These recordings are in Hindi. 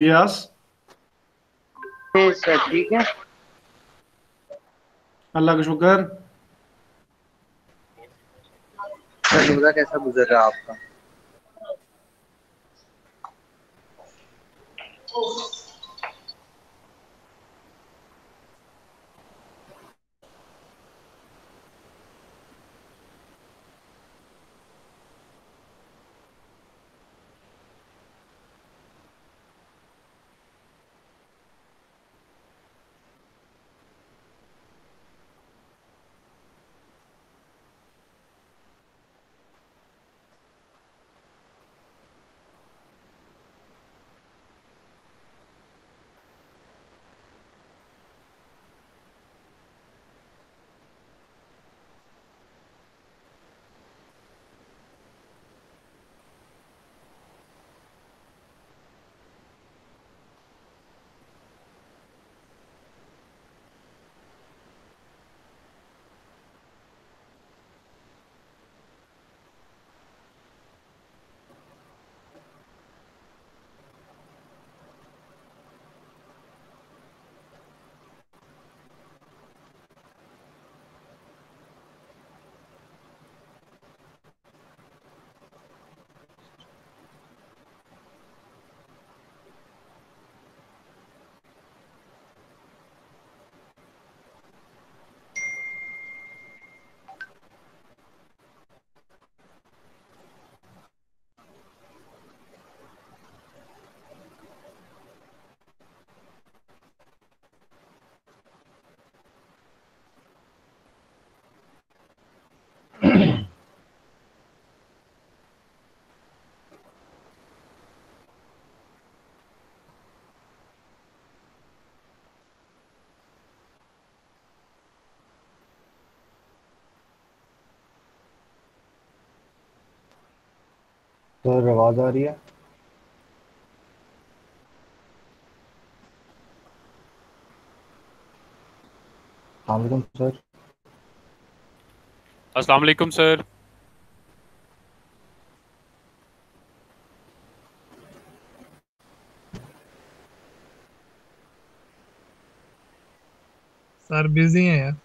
यस। सर ठीक है। अल्लाह का शुक्र। सर रोजा कैसा गुजर रहा आपका? सर आवाज आ रही है? अस्सलाम सर। अस्सलाम वालेकुम सर। सर बिजी हैं यार।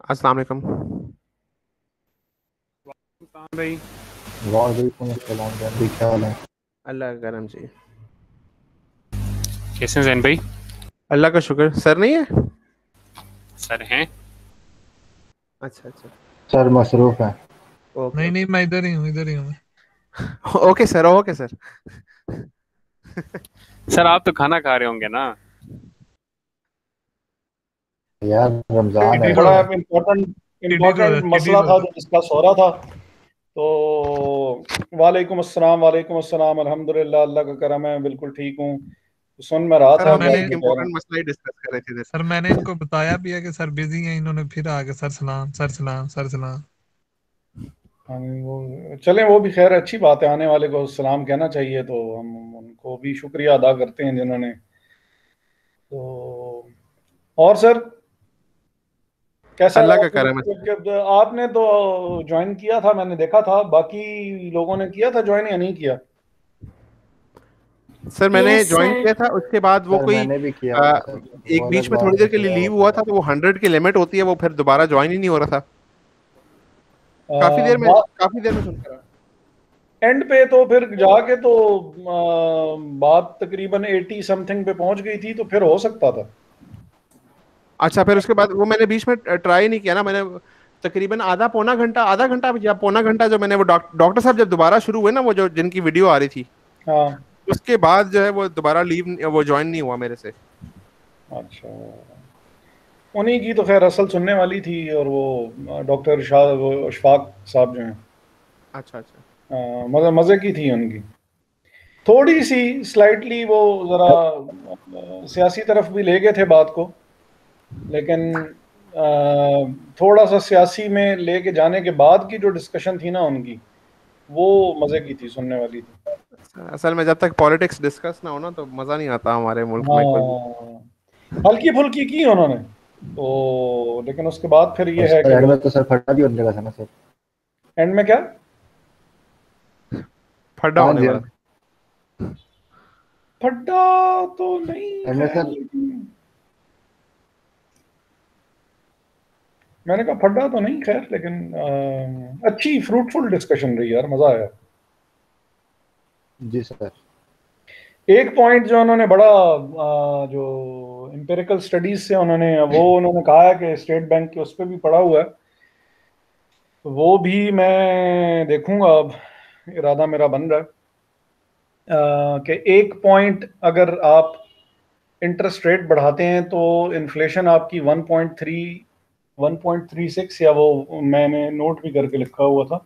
अस्सलाम वालेकुम। भाई वालेकुम अस्सलाम जी, क्या हाल है? अल्लाह का करम जी। कैसे हैं जैन भाई? अल्लाह का शुक्र। सर नहीं है? सर हैं। अच्छा अच्छा। सर मसरूफ है। ओके नहीं नहीं, ओके। मैं इधर ही हूँ, इधर ही हूँ मैं। Okay sir, okay sir. Sir आप तो खाना खा रहे होंगे ना? यार रमजान है। किडी बड़ा रोज़ है, इम्पोर्टेंट किडी रोज़ है, इम्पोर्टेंट किडी मसला था रोज़ है। जो डिस्कस हो रहा था। तो वालेकुम अस्सलाम अल्हम्दुलिल्लाह, अल्लाह का करम है, बिल्कुल ठीक हूँ। सुन में रहा सर सर था हम भी बस मैंने एक बेचारा। इम्पोर्टेंट मसला ही डिस्कस कर रहे थे इधर। सर मैंने इनको बताया भी है कि सर बिजी हैं, इन्होंने फिर आगे सर सलाम सर सलाम सर सलाम। हाँ, वो चलें, वो भी खैर अच्छी बात है, आने वाले को सलाम कहना चाहिए, तो हम उनको भी शुक्रिया अदा करते हैं जिन्होंने। तो और सर कैसा अल्लाह लगा का करम है। फिर? आपने तो ज्वाइन किया था, मैंने देखा था, बाकी लोगों ने किया था ज्वाइन या नहीं किया? सर मैंने यस ज्वाइन सर। किया था, उसके बाद वो सर कोई मैंने भी किया आ, हुआ सर, एक वो बीच अलग में बात थोड़ी है, देर के लिए किया लीव हुआ हुआ था। था, तो वो 100 की लिमिट होती है, वो फिर दोबारा ज्वाइन ही नहीं हो रहा था। काफी आ, देर में बा, काफी देर में सुनता रहा। एंड पे तो फिर जाके तो बात तकरीबन 80 समथिंग पे पहुंच गई थी, तो फिर हो सकता था। अच्छा, फिर उसके बाद वो मैंने बीच में ट्राई नहीं किया ना, मैंने तकरीबन आधा घंटा या पौना घंटा, जो मैंने वो डॉक्टर साहब जब दोबारा शुरू हुए ना, वो जो जिनकी वीडियो आ रही थी, हाँ, उसके बाद जो है वो दोबारा वो ज्वाइन नहीं हुआ मेरे से। अच्छा। उन्हीं की तो खैर असल सुनने वाली थी, और वो डॉक्टर शाह, वो अशफाक साहब जो हैं, अच्छा अच्छा। मजे मजे की थी उनकी। थोड़ी सी स्लाइटली वो जरा सियासी तरफ भी ले गए थे बात को, लेकिन थोड़ा सा सियासी में लेके जाने के बाद की जो डिस्कशन थी ना उनकी, वो मजे की थी, सुनने वाली थी। असल में जब तक पॉलिटिक्स डिस्कस ना हो ना, तो मजा नहीं आता हमारे मुल्क में कोई भी। हाँ, हल्की फुल्की की उन्होंने तो, लेकिन उसके बाद फिर और ये है सर कि एंड वो में तो सर फटा भी होने लगा था ना सर। एंड में क्या? फड्डा हाँ होने जी, वाला था। फड्डा तो नहीं, एंड में खैर, सर लेकिन मैंने कहा फड्डा तो नहीं, खैर, लेकिन अच्छी फ्रूटफुल डिस्कशन रही यार, मजा आया। जी सर। एक पॉइंट जो उन्होंने बड़ा जो एम्पिरिकल स्टडीज से उन्होंने कहा है कि स्टेट बैंक के उस पर भी पड़ा हुआ है, तो वो भी मैं देखूंगा अब, इरादा मेरा बन रहा है कि एक पॉइंट अगर आप इंटरेस्ट रेट बढ़ाते हैं तो इन्फ्लेशन आपकी 1.36, या वो मैंने नोट भी करके लिखा हुआ था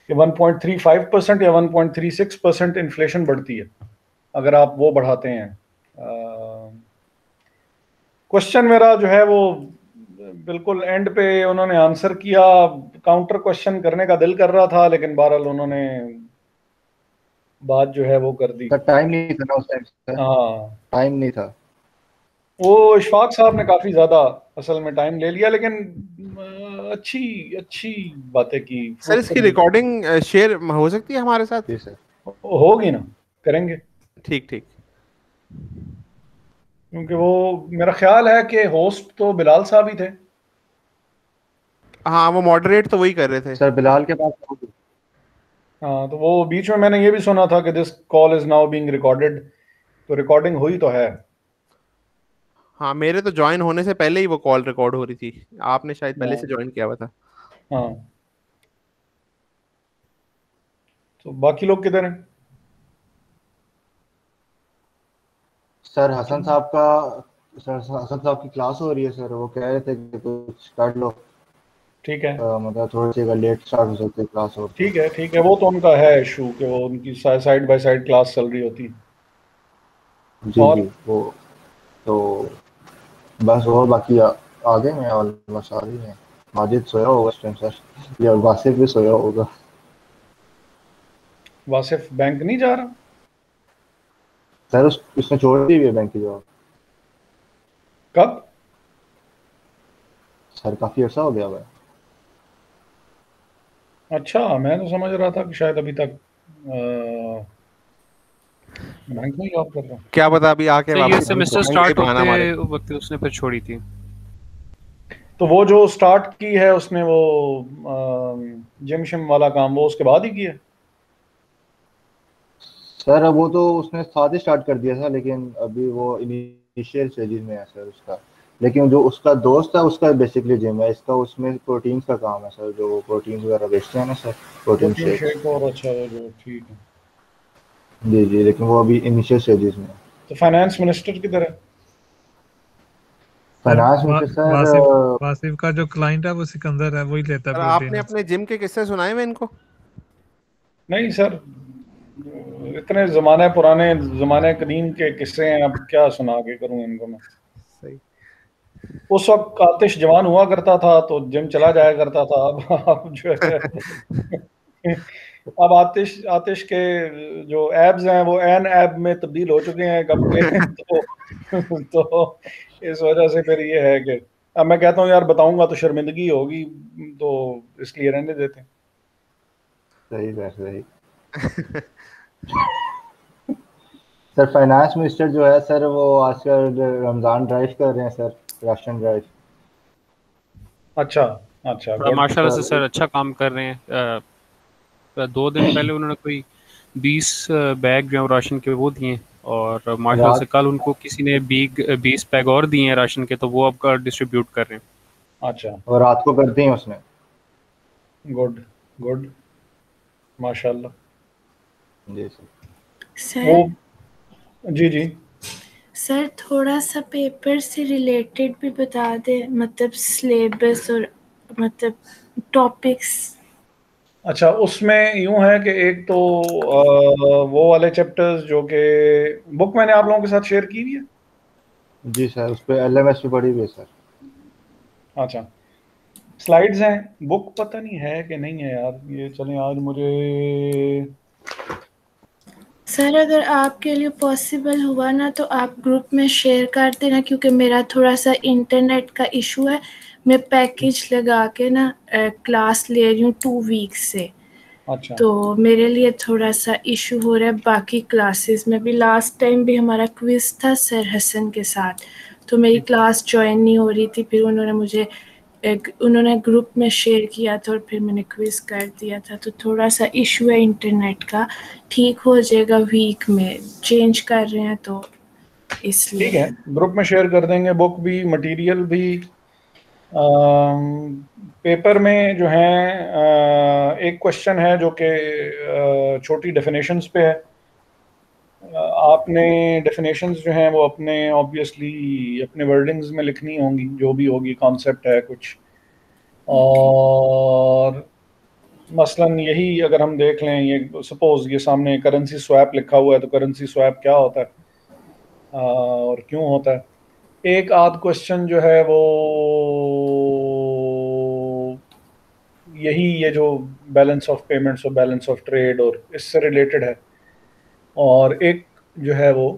कि 1.35% या 1.36% इन्फ्लेशन बढ़ती है अगर आप वो बढ़ाते हैं। क्वेश्चन मेरा जो है वो बिल्कुल एंड पे उन्होंने आंसर किया, काउंटर क्वेश्चन करने का दिल कर रहा था, लेकिन बहरहाल उन्होंने बात जो है वो कर दी। सर टाइम नहीं था ना उस टाइम सर, हाँ, टाइम नहीं था। वो इशफाक साहब ने काफी ज्यादा असल में टाइम ले लिया, लेकिन अच्छी अच्छी बातें की, सर इसकी फ्रूटफुल। रिकॉर्डिंग शेयर हो सकती है हमारे साथ? जी सर। होगी ना, करेंगे, ठीक ठीक। क्योंकि वो मेरा ख्याल है कि होस्ट तो बिलाल साहब ही थे। हाँ, वो मॉडरेट तो वही कर रहे थे। सर बिलाल के पास होगी। हाँ, तो वो बीच में मैंने ये भी सुना था कि this call is now being recorded, तो रिकॉर्डिंग हुई तो है। हाँ, मेरे तो ज्वाइन होने से पहले ही वो कॉल रिकॉर्ड हो रही थी, आपने शायद पहले से हाँ, ज्वाइन किया हुआ था। हाँ, तो बाकी लोग किधर हैं? सर हसन साहब का, सर हसन साहब की क्लास हो रही है सर, वो कह रहे थे कि कुछ कर लो। ठीक है, मतलब थोड़ी सी अगर लेट स्टार्ट हो सकती है क्लास और तो। ठीक है, ठीक है, वो तो उनका है इशू कि वो उनकी साइड बाय साइड क्लास चल रही होती। जी और जी, वो तो बस, और बाकी आगे में ऑलमोस्ट आ रही है। माजिद सोया होगा इस टाइम सर, या वासिफ भी सोया होगा। वासिफ बैंक नहीं जा रहा? सर उसने छोड़ दी हुई है बैंक की जॉब। कब? सर काफी अर्सा हो गया हुआ है। अच्छा, मैं तो समझ रहा था कि शायद अभी तक बैंक में जॉब कर रहा हूँ। क्या पता अभी आके सर ये वापस सेमेस्टर कोई स्टार्ट बहाना मारे। होते वक्त उसने फिर छोड़ी थी। तो वो जो स्टार्ट की है उसने, वो जिम शिम वाला काम, वो उसके बाद ही किया? सर अब वो तो उसने साथ ही स्टार्ट कर दिया था, लेकिन अभी वो इनिशियल स्टेजेस में है सर उसका। लेकिन जो उसका दोस्त है उसका बेसिकली जिम है, इसका उसमें प्रोटीन्स का काम है सर, जो प्रोटीन्स वगैरह बेचते हैं ना sir, protein protein shakes. Shake, और अच्छा, वो जो ठीक है। जी जी, लेकिन वो अभी इनिशियल स्टेजेस में है। तो फाइनेंस मिनिस्टर किधर है? Sir finance minister sir Wasif Wasif का जो क्लाइंट है वो सिकंदर है, वही लेता है सर आपने प्रोटीन। अपने जिम के किस्से सुनाए मैं इनको? नहीं सर, इतने जमाने पुराने, जमाने कदीम के किस्से हैं, अब क्या सुना के करूं इनको मैं। सही। उस वक्त आतिश जवान हुआ करता था तो जिम चला जाया करता था, अब जो है अब आतिश आतिश के जो एब्स हैं वो एन एब में तब्दील हो चुके हैं कब के तो इस वजह से फिर ये है कि अब मैं कहता हूँ यार बताऊंगा तो शर्मिंदगी होगी, तो इसलिए रहने देते हैं। सही सर, सही। सर फाइनेंस मिनिस्टर जो है सर, वो आजकल रमजान ड्राइव कर रहे हैं सर, राशन ड्राइव। अच्छा अच्छा, बड़ा गुड। माशाल्लाह से सर सर अच्छा काम कर रहे हैं। 2 दिन पहले उन्होंने कोई 20 बैग जो है वो राशन के वो दिए, और माशाल्लाह से रात कल उनको किसी ने 20 बैग और दिए हैं राशन के, तो वो अब डिस्ट्रीब्यूट कर रहे हैं। अच्छा, और रात को कर दी है उसने। गुड गुड, माशाल्लाह। जी सर। वो, सर जी जी। सर थोड़ा सा पेपर से रिलेटेड भी बता दें, मतलब सिलेबस और मतलब टॉपिक्स। अच्छा, उसमें यूं है कि एक तो वो वाले चैप्टर्स जो कि बुक मैंने आप लोगों के साथ शेयर की हुई है। जी सर, उस पर LMS भी पड़ी हुई है सर। अच्छा, स्लाइड्स हैं, बुक पता नहीं है कि नहीं है यार, ये चलें आज मुझे। सर अगर आपके लिए पॉसिबल हुआ ना तो आप ग्रुप में शेयर कर देना, क्योंकि मेरा थोड़ा सा इंटरनेट का इशू है। मैं पैकेज लगा के ना क्लास ले रही हूँ 2 वीक्स से, अच्छा, तो मेरे लिए थोड़ा सा इशू हो रहा है। बाकी क्लासेस में भी लास्ट टाइम भी हमारा क्विज था सर हसन के साथ, तो मेरी क्लास ज्वाइन नहीं हो रही थी। फिर उन्होंने ग्रुप में शेयर किया था और फिर मैंने क्विज कर दिया था। तो थोड़ा सा इशू है इंटरनेट का, ठीक हो जाएगा वीक में, चेंज कर रहे हैं तो ठीक है, इसलिए। ग्रुप में शेयर कर देंगे, बुक भी मटेरियल भी। पेपर में जो है एक क्वेश्चन है जो कि छोटी डेफिनेशंस पे है। आपने डेफिनेशंस जो हैं वो अपने ऑब्वियसली अपने वर्डिंग्स में लिखनी होंगी, जो भी होगी, कॉन्सेप्ट है कुछ। ओके और मसलन यही अगर हम देख लें, ये सपोज ये सामने करेंसी स्वैप लिखा हुआ है, तो करेंसी स्वैप क्या होता है और क्यों होता है। एक आध क्वेश्चन जो है वो यही, ये जो बैलेंस ऑफ पेमेंट्स और बैलेंस ऑफ ट्रेड और इससे रिलेटेड है। और एक जो है वो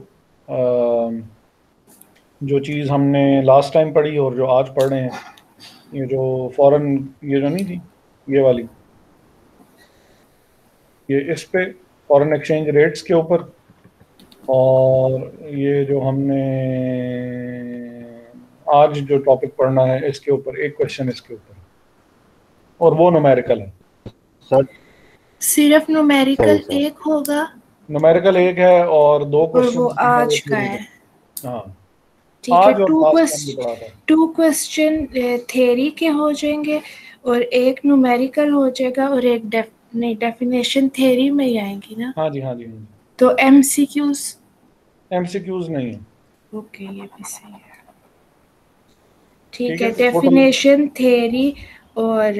जो चीज़ हमने लास्ट टाइम पढ़ी और जो आज पढ़ रहे हैं, ये जो फॉरेन, ये जो नहीं थी, ये वाली, ये इस पे फॉरेन एक्सचेंज रेट्स के ऊपर। और ये जो हमने आज जो टॉपिक पढ़ना है इसके ऊपर एक क्वेश्चन इसके ऊपर, और वो न्यूमेरिकल है। सर सिर्फ सही न्यूमेरिकल सर। एक होगा न्यूमेरिकल एक है और दो और क्वेश्चन वो जो हैं वो आज का थ्योरी है? के। हाँ, ठीक है, आज और लास्ट टाइम भी पढ़ा था। 2 क्वेश्चन थ्योरी के हो जाएंगे और एक न्यूमेरिकल हो जाएगा और एक नहीं, डेफिनेशन थ्योरी में ही आएंगी ना? हाँ जी, हाँ जी, हाँ जी। तो MCQs? MCQs नहीं है। ओके, ये भी सही है। ठीक ठीक है, है, टोटल डेफिनेशन थ्योरी और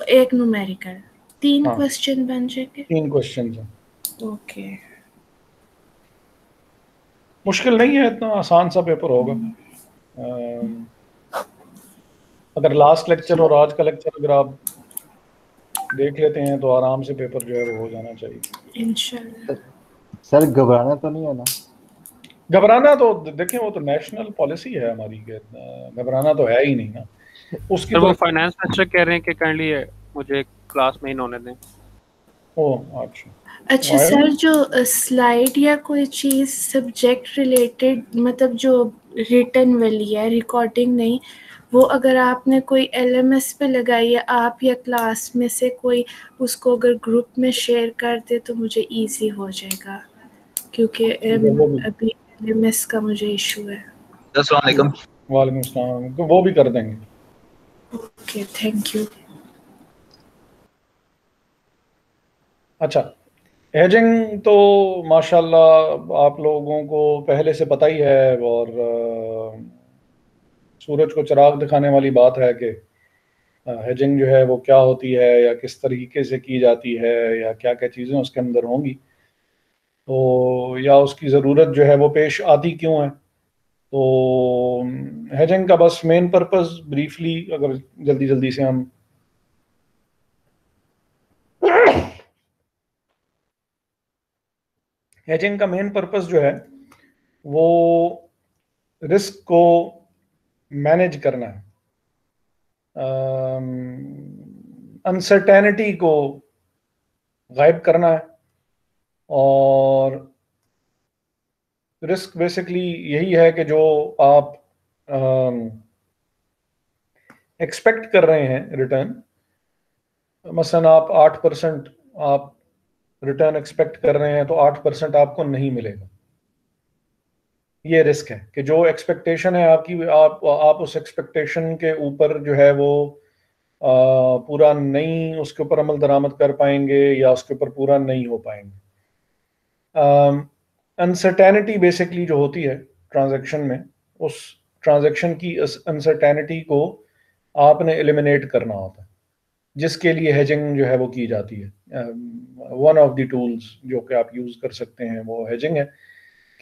एक न्यूमेरिकल, 3 हाँ क्वेश्चन बन जाएंगे। 3 क्वेश्चन हैं। ओके। मुश्किल नहीं है, इतना आसान सा पेपर होगा। अम, अगर लास्ट लेक्चर और आज का लेक्चर अगर आप देख लेते हैं तो आराम से पेपर जो है वो हो जाना चाहिए। इंशाल्लाह। सर घबराना तो नहीं है ना? घबराना तो देखें, वो तो नेशनल पॉलिसी है हमारी के, घबराना तो है ही नहीं ना उसकी सर वो तरफ। फाइनेंस मिनिस्टर कह रहे हैं कि काइंडली मुझे क्लास में ही न होने दें। ओ अच्छा, अच्छा आएगा। सर, जो स्लाइड या कोई चीज़ सब्जेक्ट रिलेटेड, मतलब जो रिटन वाली है, रिकॉर्डिंग नहीं, वो अगर आपने कोई LMS पे लगाई है, आप या क्लास में से कोई उसको अगर ग्रुप में शेयर कर दे तो मुझे इजी हो जाएगा, क्योंकि वो भी, अभी LMS का मुझे इशू है। अस्सलाम वालेकुम। वालेकुम अस्सलाम, तो वो भी कर देंगे। Okay, thank you. अच्छा, हेजिंग तो माशाल्लाह आप लोगों को पहले से पता ही है, और सूरज को चिराग दिखाने वाली बात है कि हेजिंग जो है वो क्या होती है या किस तरीके से की जाती है या क्या क्या चीज़ें उसके अंदर होंगी, तो या उसकी ज़रूरत जो है वो पेश आती क्यों है। तो हेजिंग का बस मेन पर्पस ब्रीफली अगर जल्दी जल्दी से हम हेजिंग का मेन पर्पस जो है वो रिस्क को मैनेज करना है, अनसर्टेनिटी को गायब करना है। और रिस्क बेसिकली यही है कि जो आप एक्सपेक्ट कर रहे हैं रिटर्न, मसलन आप 8% आप रिटर्न एक्सपेक्ट कर रहे हैं तो 8% आपको नहीं मिलेगा। ये रिस्क है कि जो एक्सपेक्टेशन है आपकी, आप उस एक्सपेक्टेशन के ऊपर जो है वो पूरा नहीं, उसके ऊपर अमल दरामद कर पाएंगे या उसके ऊपर पूरा नहीं हो पाएंगे। अनसर्टेनिटी बेसिकली जो होती है ट्रांजैक्शन में, उस ट्रांजैक्शन की अनसर्टेनिटी को आपने एलिमिनेट करना होता है, जिसके लिए हेजिंग जो है वो की जाती है। वन ऑफ द टूल्स जो कि आप यूज़ कर सकते हैं वो हेजिंग है,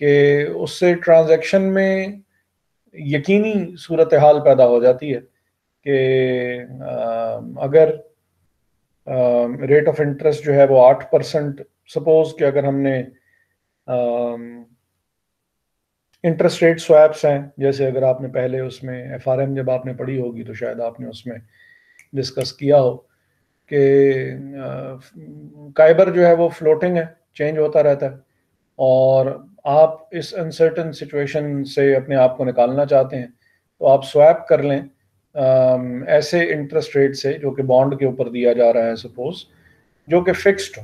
कि उससे ट्रांजैक्शन में यकीनी सूरत हाल पैदा हो जाती है कि अगर रेट ऑफ इंटरेस्ट जो है वो 8%, सपोज कि अगर हमने इंटरेस्ट रेट स्वैप्स हैं, जैसे अगर आपने पहले उसमें एफआरएम जब आपने पढ़ी होगी तो शायद आपने उसमें डिस्कस किया हो कि काइबर जो है वो फ्लोटिंग है, चेंज होता रहता है, और आप इस अनसर्टन सिचुएशन से अपने आप को निकालना चाहते हैं तो आप स्वैप कर लें ऐसे इंटरेस्ट रेट से जो कि बॉन्ड के ऊपर दिया जा रहा है, सपोज, जो कि फिक्स्ड हो।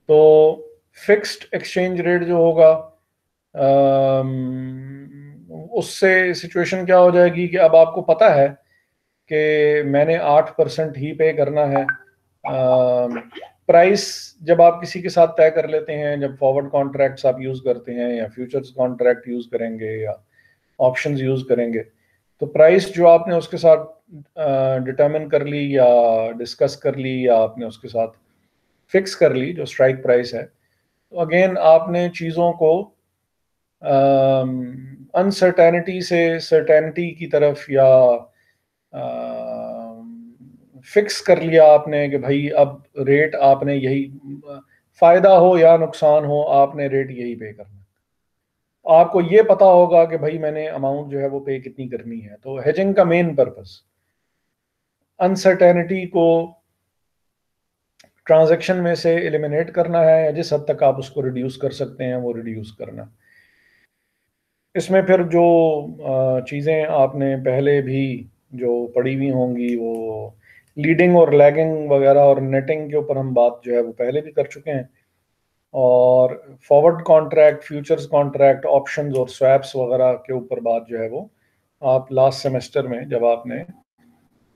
तो फिक्स्ड एक्सचेंज रेट जो होगा, उससे सिचुएशन क्या हो जाएगी कि अब आपको पता है कि मैंने 8% ही पे करना है। प्राइस जब आप किसी के साथ तय कर लेते हैं, जब फॉरवर्ड कॉन्ट्रैक्ट्स आप यूज़ करते हैं या फ्यूचर्स कॉन्ट्रैक्ट यूज़ करेंगे या ऑप्शंस यूज़ करेंगे, तो प्राइस जो आपने उसके साथ डिटरमिन कर ली या डिस्कस कर ली या आपने उसके साथ फिक्स कर ली, जो स्ट्राइक प्राइस है, तो अगेन आपने चीज़ों को अनसर्टेनिटी से सर्टेनिटी की तरफ या फिक्स कर लिया आपने कि भाई अब रेट आपने यही, फायदा हो या नुकसान हो, आपने रेट यही पे करना है। आपको ये पता होगा कि भाई मैंने अमाउंट जो है वो पे कितनी करनी है। तो हेजिंग का मेन पर्पस अनसर्टेनिटी को ट्रांजैक्शन में से एलिमिनेट करना है, या जिस हद तक आप उसको रिड्यूस कर सकते हैं वो रिड्यूस करना। इसमें फिर जो चीज़ें आपने पहले भी जो पढ़ी हुई होंगी, वो लीडिंग और लैगिंग वगैरह और नेटिंग के ऊपर हम बात जो है वो पहले भी कर चुके हैं। और forward contract, futures contract, options और स्वैप्स वगैरह के ऊपर बात जो है वो आप लास्ट सेमेस्टर में जब आपने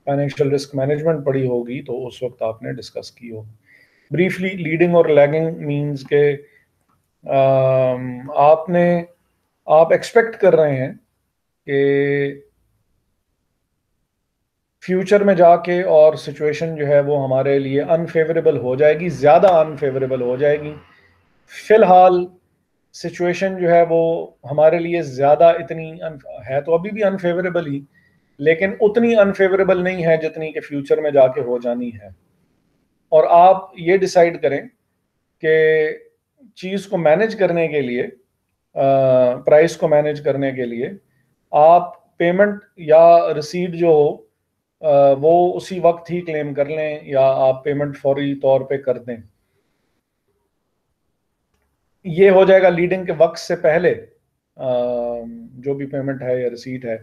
फाइनेंशियल रिस्क मैनेजमेंट पढ़ी होगी तो उस वक्त आपने डिस्कस की होगी। ब्रीफली, लीडिंग और लैगिंग मीन्स के आप एक्सपेक्ट कर रहे हैं कि फ्यूचर में जाके और सिचुएशन जो है वो हमारे लिए अनफेवरेबल हो जाएगी, ज़्यादा अनफेवरेबल हो जाएगी। फिलहाल सिचुएशन जो है वो हमारे लिए ज़्यादा इतनी है तो अभी भी अनफेवरेबल ही, लेकिन उतनी अनफेवरेबल नहीं है जितनी कि फ्यूचर में जाके हो जानी है। और आप ये डिसाइड करें कि चीज़ को मैनेज करने के लिए, प्राइस को मैनेज करने के लिए आप पेमेंट या रिसीट जो हो वो उसी वक्त ही क्लेम कर लें या आप पेमेंट फौरी तौर पे कर दें। ये हो जाएगा लीडिंग के वक्त से पहले, जो भी पेमेंट है या रिसीट है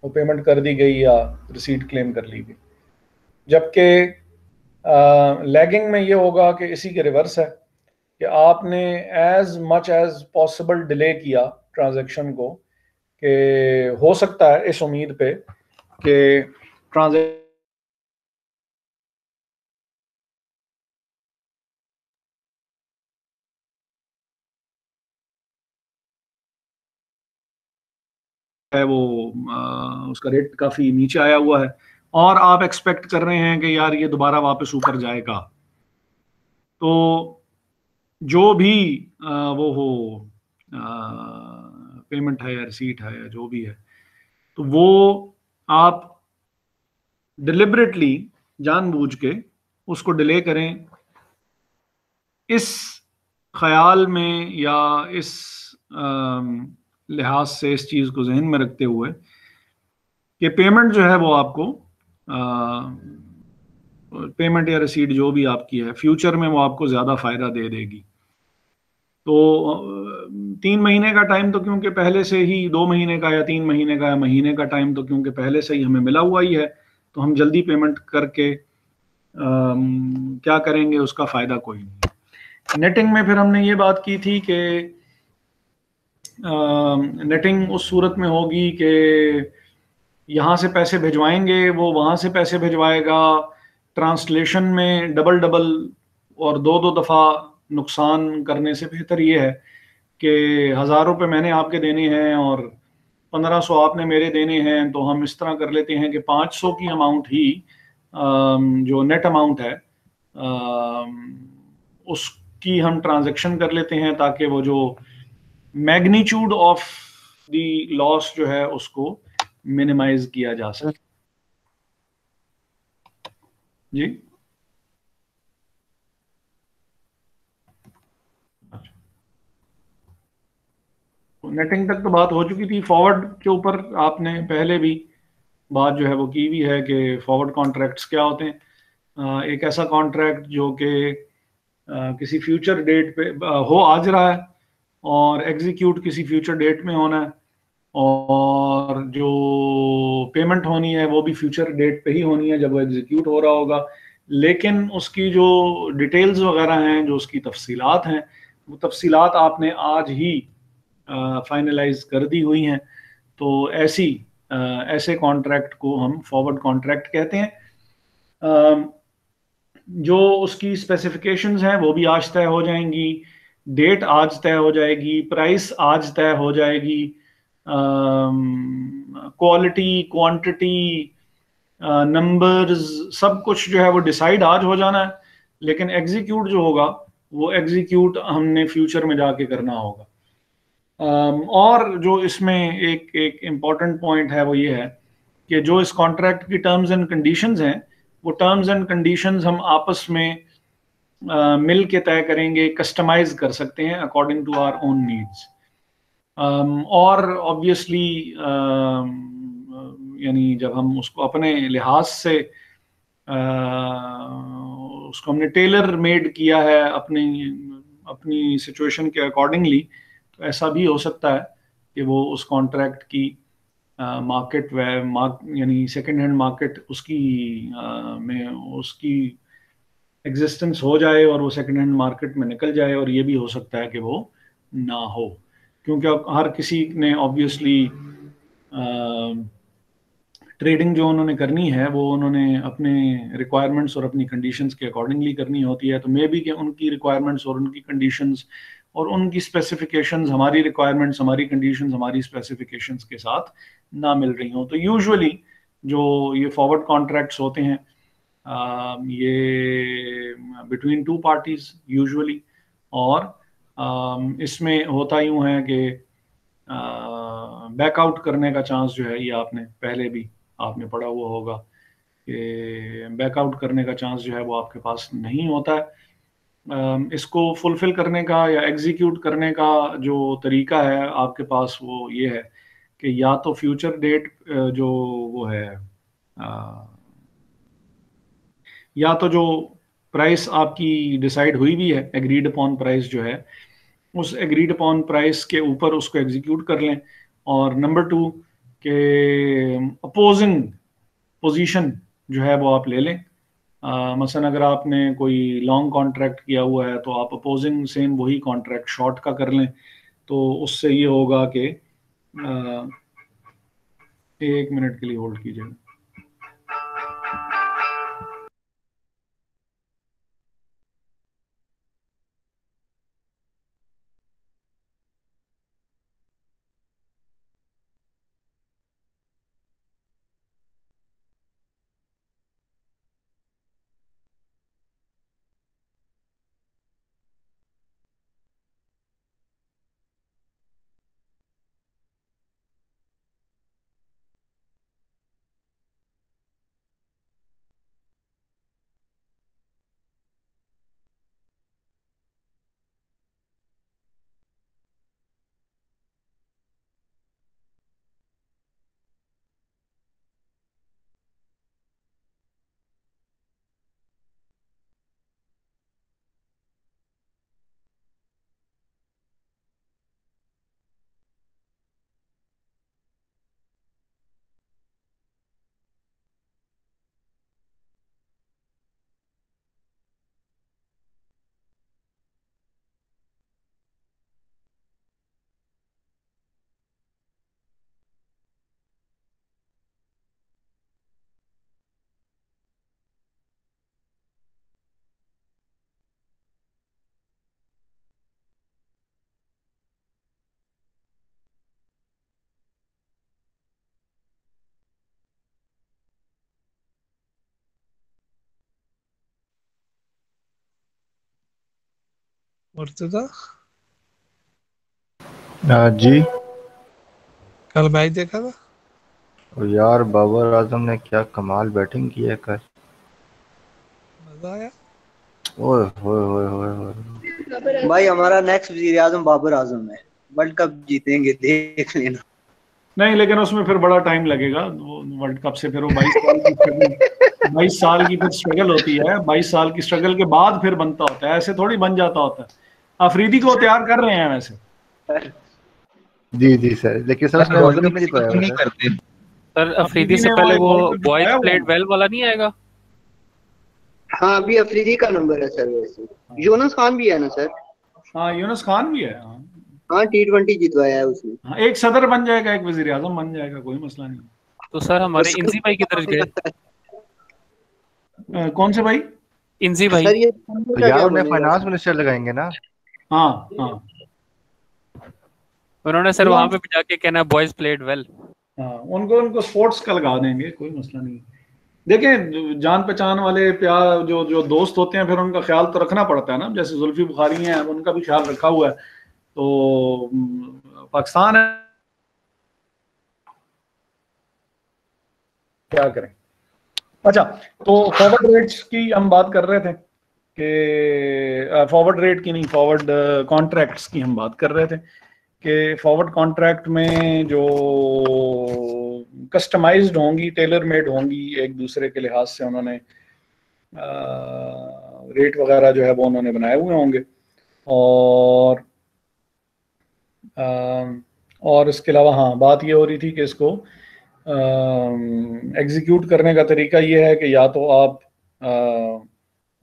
वो पेमेंट कर दी गई या रिसीट क्लेम कर ली गई। जबकि लैगिंग में ये होगा कि इसी के रिवर्स है कि आपने as much as possible delay किया ट्रांजैक्शन को, कि हो सकता है इस उम्मीद पे कि ट्रांजैक्शन है वो उसका रेट काफ़ी नीचे आया हुआ है और आप एक्सपेक्ट कर रहे हैं कि यार ये दोबारा वापस ऊपर जाएगा। तो जो भी वो हो, पेमेंट है या रिसीट है या जो भी है, तो वो आप डिलिबरेटली जानबूझ के उसको डिले करें, इस ख्याल में या इस लिहाज से इस चीज़ को जहन में रखते हुए कि पेमेंट जो है वो आपको पेमेंट या रसीद जो भी आपकी है फ्यूचर में वो आपको ज़्यादा फ़ायदा दे देगी। तो 3 महीने का टाइम तो क्योंकि पहले से ही, 2 महीने का या 3 महीने का या महीने का टाइम तो क्योंकि पहले से ही हमें मिला हुआ ही है, तो हम जल्दी पेमेंट करके क्या करेंगे, उसका फ़ायदा कोई नहीं। नेटिंग में फिर हमने ये बात की थी कि नेटिंग उस सूरत में होगी कि यहाँ से पैसे भिजवाएंगे, वो वहाँ से पैसे भिजवाएगा, ट्रांसलेशन में डबल डबल और दो दो दफ़ा नुकसान करने से बेहतर ये है कि 1,000 रुपये मैंने आपके देने हैं और 1,500 आपने मेरे देने हैं, तो हम इस तरह कर लेते हैं कि 500 की अमाउंट ही जो नेट अमाउंट है उसकी हम ट्रांजैक्शन कर लेते हैं, ताकि वो जो मैग्नीट्यूड ऑफ द लॉस जो है उसको मिनिमाइज किया जा सके। जी नेटिंग तक तो बात हो चुकी थी। फॉरवर्ड के ऊपर आपने पहले भी बात जो है वो की हुई है कि फॉरवर्ड कॉन्ट्रैक्ट्स क्या होते हैं। एक ऐसा कॉन्ट्रैक्ट जो कि किसी फ्यूचर डेट पे हो आज रहा है और एग्जीक्यूट किसी फ्यूचर डेट में होना है, और जो पेमेंट होनी है वो भी फ्यूचर डेट पे ही होनी है जब वो एग्जीक्यूट हो रहा होगा, लेकिन उसकी जो डिटेल्स वगैरह हैं, जो उसकी तफसीलात हैं, वो तफसीलात आपने आज ही फाइनलाइज कर दी हुई हैं। तो ऐसे कॉन्ट्रैक्ट को हम फॉरवर्ड कॉन्ट्रैक्ट कहते हैं। जो उसकी स्पेसिफिकेशंस हैं वो भी आज तय हो जाएंगी, डेट आज तय हो जाएगी, प्राइस आज तय हो जाएगी, क्वालिटी, क्वांटिटी, नंबर्स, सब कुछ जो है वो डिसाइड आज हो जाना है, लेकिन एग्जीक्यूट जो होगा वो एग्जीक्यूट हमने फ्यूचर में जाके करना होगा। और जो इसमें एक एक इम्पॉर्टेंट पॉइंट है वो ये है कि जो इस कॉन्ट्रैक्ट की टर्म्स एंड कंडीशंस हैं, वो टर्म्स एंड कंडीशंस हम आपस में मिल के तय करेंगे, कस्टमाइज कर सकते हैं according to our own needs. और ऑब्वियसली यानी जब हम उसको अपने लिहाज से उसको हमने टेलर मेड किया है अपनी अपनी सिचुएशन के अकॉर्डिंगली, तो ऐसा भी हो सकता है कि वो उस कॉन्ट्रैक्ट की मार्केट यानी सेकेंड हैंड मार्केट उसकी में उसकी एग्जिस्टेंस हो जाए और वो सेकेंड हैंड मार्केट में निकल जाए, और ये भी हो सकता है कि वो ना हो, क्योंकि अब हर किसी ने ऑब्वियसली ट्रेडिंग जो उन्होंने करनी है वो उन्होंने अपने रिक्वायरमेंट्स और अपनी कंडीशंस के अकॉर्डिंगली करनी होती है। तो मे बी कि उनकी रिक्वायरमेंट्स और उनकी कंडीशंस और उनकी स्पेसिफिकेशंस हमारी रिक्वायरमेंट्स, हमारी कंडीशंस, हमारी स्पेसिफिकेशंस के साथ ना मिल रही हों। तो यूजुअली जो ये फॉरवर्ड कॉन्ट्रैक्ट्स होते हैं ये बिटवीन टू पार्टीज यूजुअली, और इसमें होता यूं है कि बैकआउट करने का चांस जो है, ये आपने पहले भी आपने पढ़ा हुआ होगा कि बैकआउट करने का चांस जो है वो आपके पास नहीं होता है। इसको फुलफिल करने का या एग्जीक्यूट करने का जो तरीका है आपके पास वो ये है कि या तो फ्यूचर डेट जो वो है या तो जो प्राइस आपकी डिसाइड हुई भी है, एग्रीड अपॉन प्राइस जो है, उस एग्रीड अपॉन प्राइस के ऊपर उसको एग्जीक्यूट कर लें। और नंबर 2 के अपोजिंग पोजीशन जो है वो आप ले लें। मसलन अगर आपने कोई लॉन्ग कॉन्ट्रैक्ट किया हुआ है तो आप अपोजिंग सेम वही कॉन्ट्रैक्ट शॉर्ट का कर लें। तो उससे ये होगा कि 1 मिनट के लिए होल्ड कीजिएगा। मुर्तजा जी कल मैच देखा था? यार, बाबर आजम ने क्या कमाल बैटिंग की है कल। मजा आया। ओए होए होए होए होए। भाई हमारा नेक्स्ट वजीर आजम बाबर आजम है, वर्ल्ड कप जीतेंगे, देख लेना। नहीं, लेकिन उसमें फिर बड़ा टाइम लगेगा वो वर्ल्ड कप से, फिर वो 22 साल की फिर स्ट्रगल होती है। 22 साल की स्ट्रगल के बाद फिर बनता होता है, ऐसे थोड़ी बन जाता होता है। अफरीदी को तैयार कर रहे हैं वैसे। जी जी सर, लेकिन सर उसने वर्ल्ड कप नहीं जितवाया नहीं सर। करते। सर अफरीदी अफरीदी से ने पहले एक वो वर्ल्ड कप बॉयज जितवाया प्लेड हुआ। वेल वाला नहीं आएगा? हाँ, अभी अफरीदी का नंबर है सर। वैसे यूनुस खान भी है ना सर? हाँ, यूनुस खान भी है। हाँ, हाँ, T20 जितवाया है उसने। हाँ, एक सदर बन जाएगा, एक वजीर आजम बन जाएगा, कोई मसला नहीं। तो सर हमारे उसको इंजी भाई किधर गए? कौन से भाई? इंजी भाई। सर ये नंबर का यार क्या उन्हें बनेगा फाइनेंस सर? मिनिस्टर लगाएंगे ना। हाँ हाँ उन्होंने सर वहां पे जाके कहना बॉयज प्लेड वेल। हाँ, उनको उनको स्पोर्ट्स का लगा देंगे, कोई मसला नहीं। देखें, जान पहचान वाले प्यार जो जो दोस्त होते हैं, फिर उनका ख्याल तो रखना पड़ता है ना। जैसे जुल्फी बुखारी हैं, उनका भी ख्याल रखा हुआ है। तो पाकिस्तान है, क्या करें। अच्छा, तो फॉरवर्ड रेट्स की हम बात कर रहे थे कि फॉरवर्ड रेट की नहीं, फॉरवर्ड कॉन्ट्रैक्ट्स की हम बात कर रहे थे कि फॉरवर्ड कॉन्ट्रैक्ट में जो कस्टमाइज्ड होंगी, टेलर मेड होंगी एक दूसरे के लिहाज से, उन्होंने रेट वगैरह जो है वो उन्होंने बनाए हुए होंगे। और और इसके अलावा हाँ, बात ये हो रही थी कि इसको एग्जीक्यूट करने का तरीका ये है कि या तो आप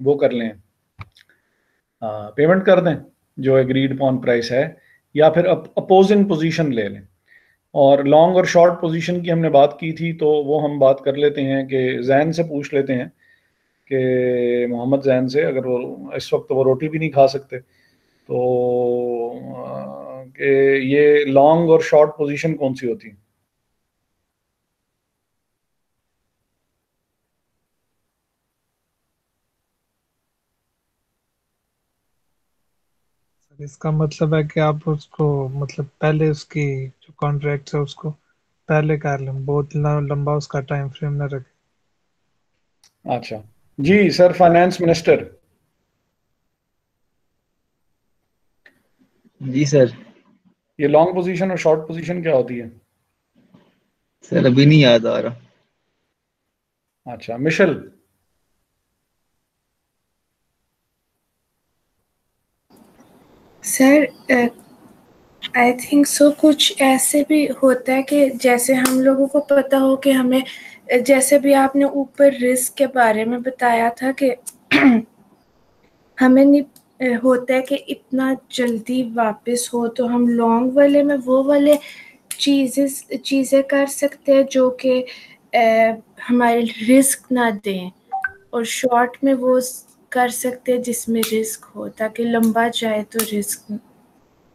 वो कर लें, पेमेंट कर दें जो एग्रीड अपॉन प्राइस है, या फिर अपोजिंग पोजीशन ले लें। और लॉन्ग और शॉर्ट पोजीशन की हमने बात की थी, तो वो हम बात कर लेते हैं कि जैन से पूछ लेते हैं कि मोहम्मद जैन से, अगर वो इस वक्त वो रोटी भी नहीं खा सकते, तो कि ये लॉन्ग और शॉर्ट पोजीशन कौन सी होती है? सर इसका मतलब है कि आप उसको मतलब पहले उसकी जो कॉन्ट्रैक्ट है उसको पहले कर लें, बहुत लंबा उसका टाइम फ्रेम न रखें। अच्छा जी सर, फाइनेंस मिनिस्टर। जी सर। ये लॉन्ग पोजीशन और शॉर्ट पोजीशन क्या होती है? सर अभी नहीं याद आ रहा। अच्छा, Michelle. Sir I think so कुछ ऐसे भी होता है कि जैसे हम लोगों को पता हो कि हमें, जैसे भी आपने ऊपर रिस्क के बारे में बताया था कि हमें नहीं होता है कि इतना जल्दी वापस हो, तो हम लॉन्ग वाले में वो वाले चीज़ें कर सकते हैं जो कि हमारे रिस्क ना दें, और शॉर्ट में वो कर सकते हैं जिसमें रिस्क हो, ताकि लंबा जाए तो रिस्क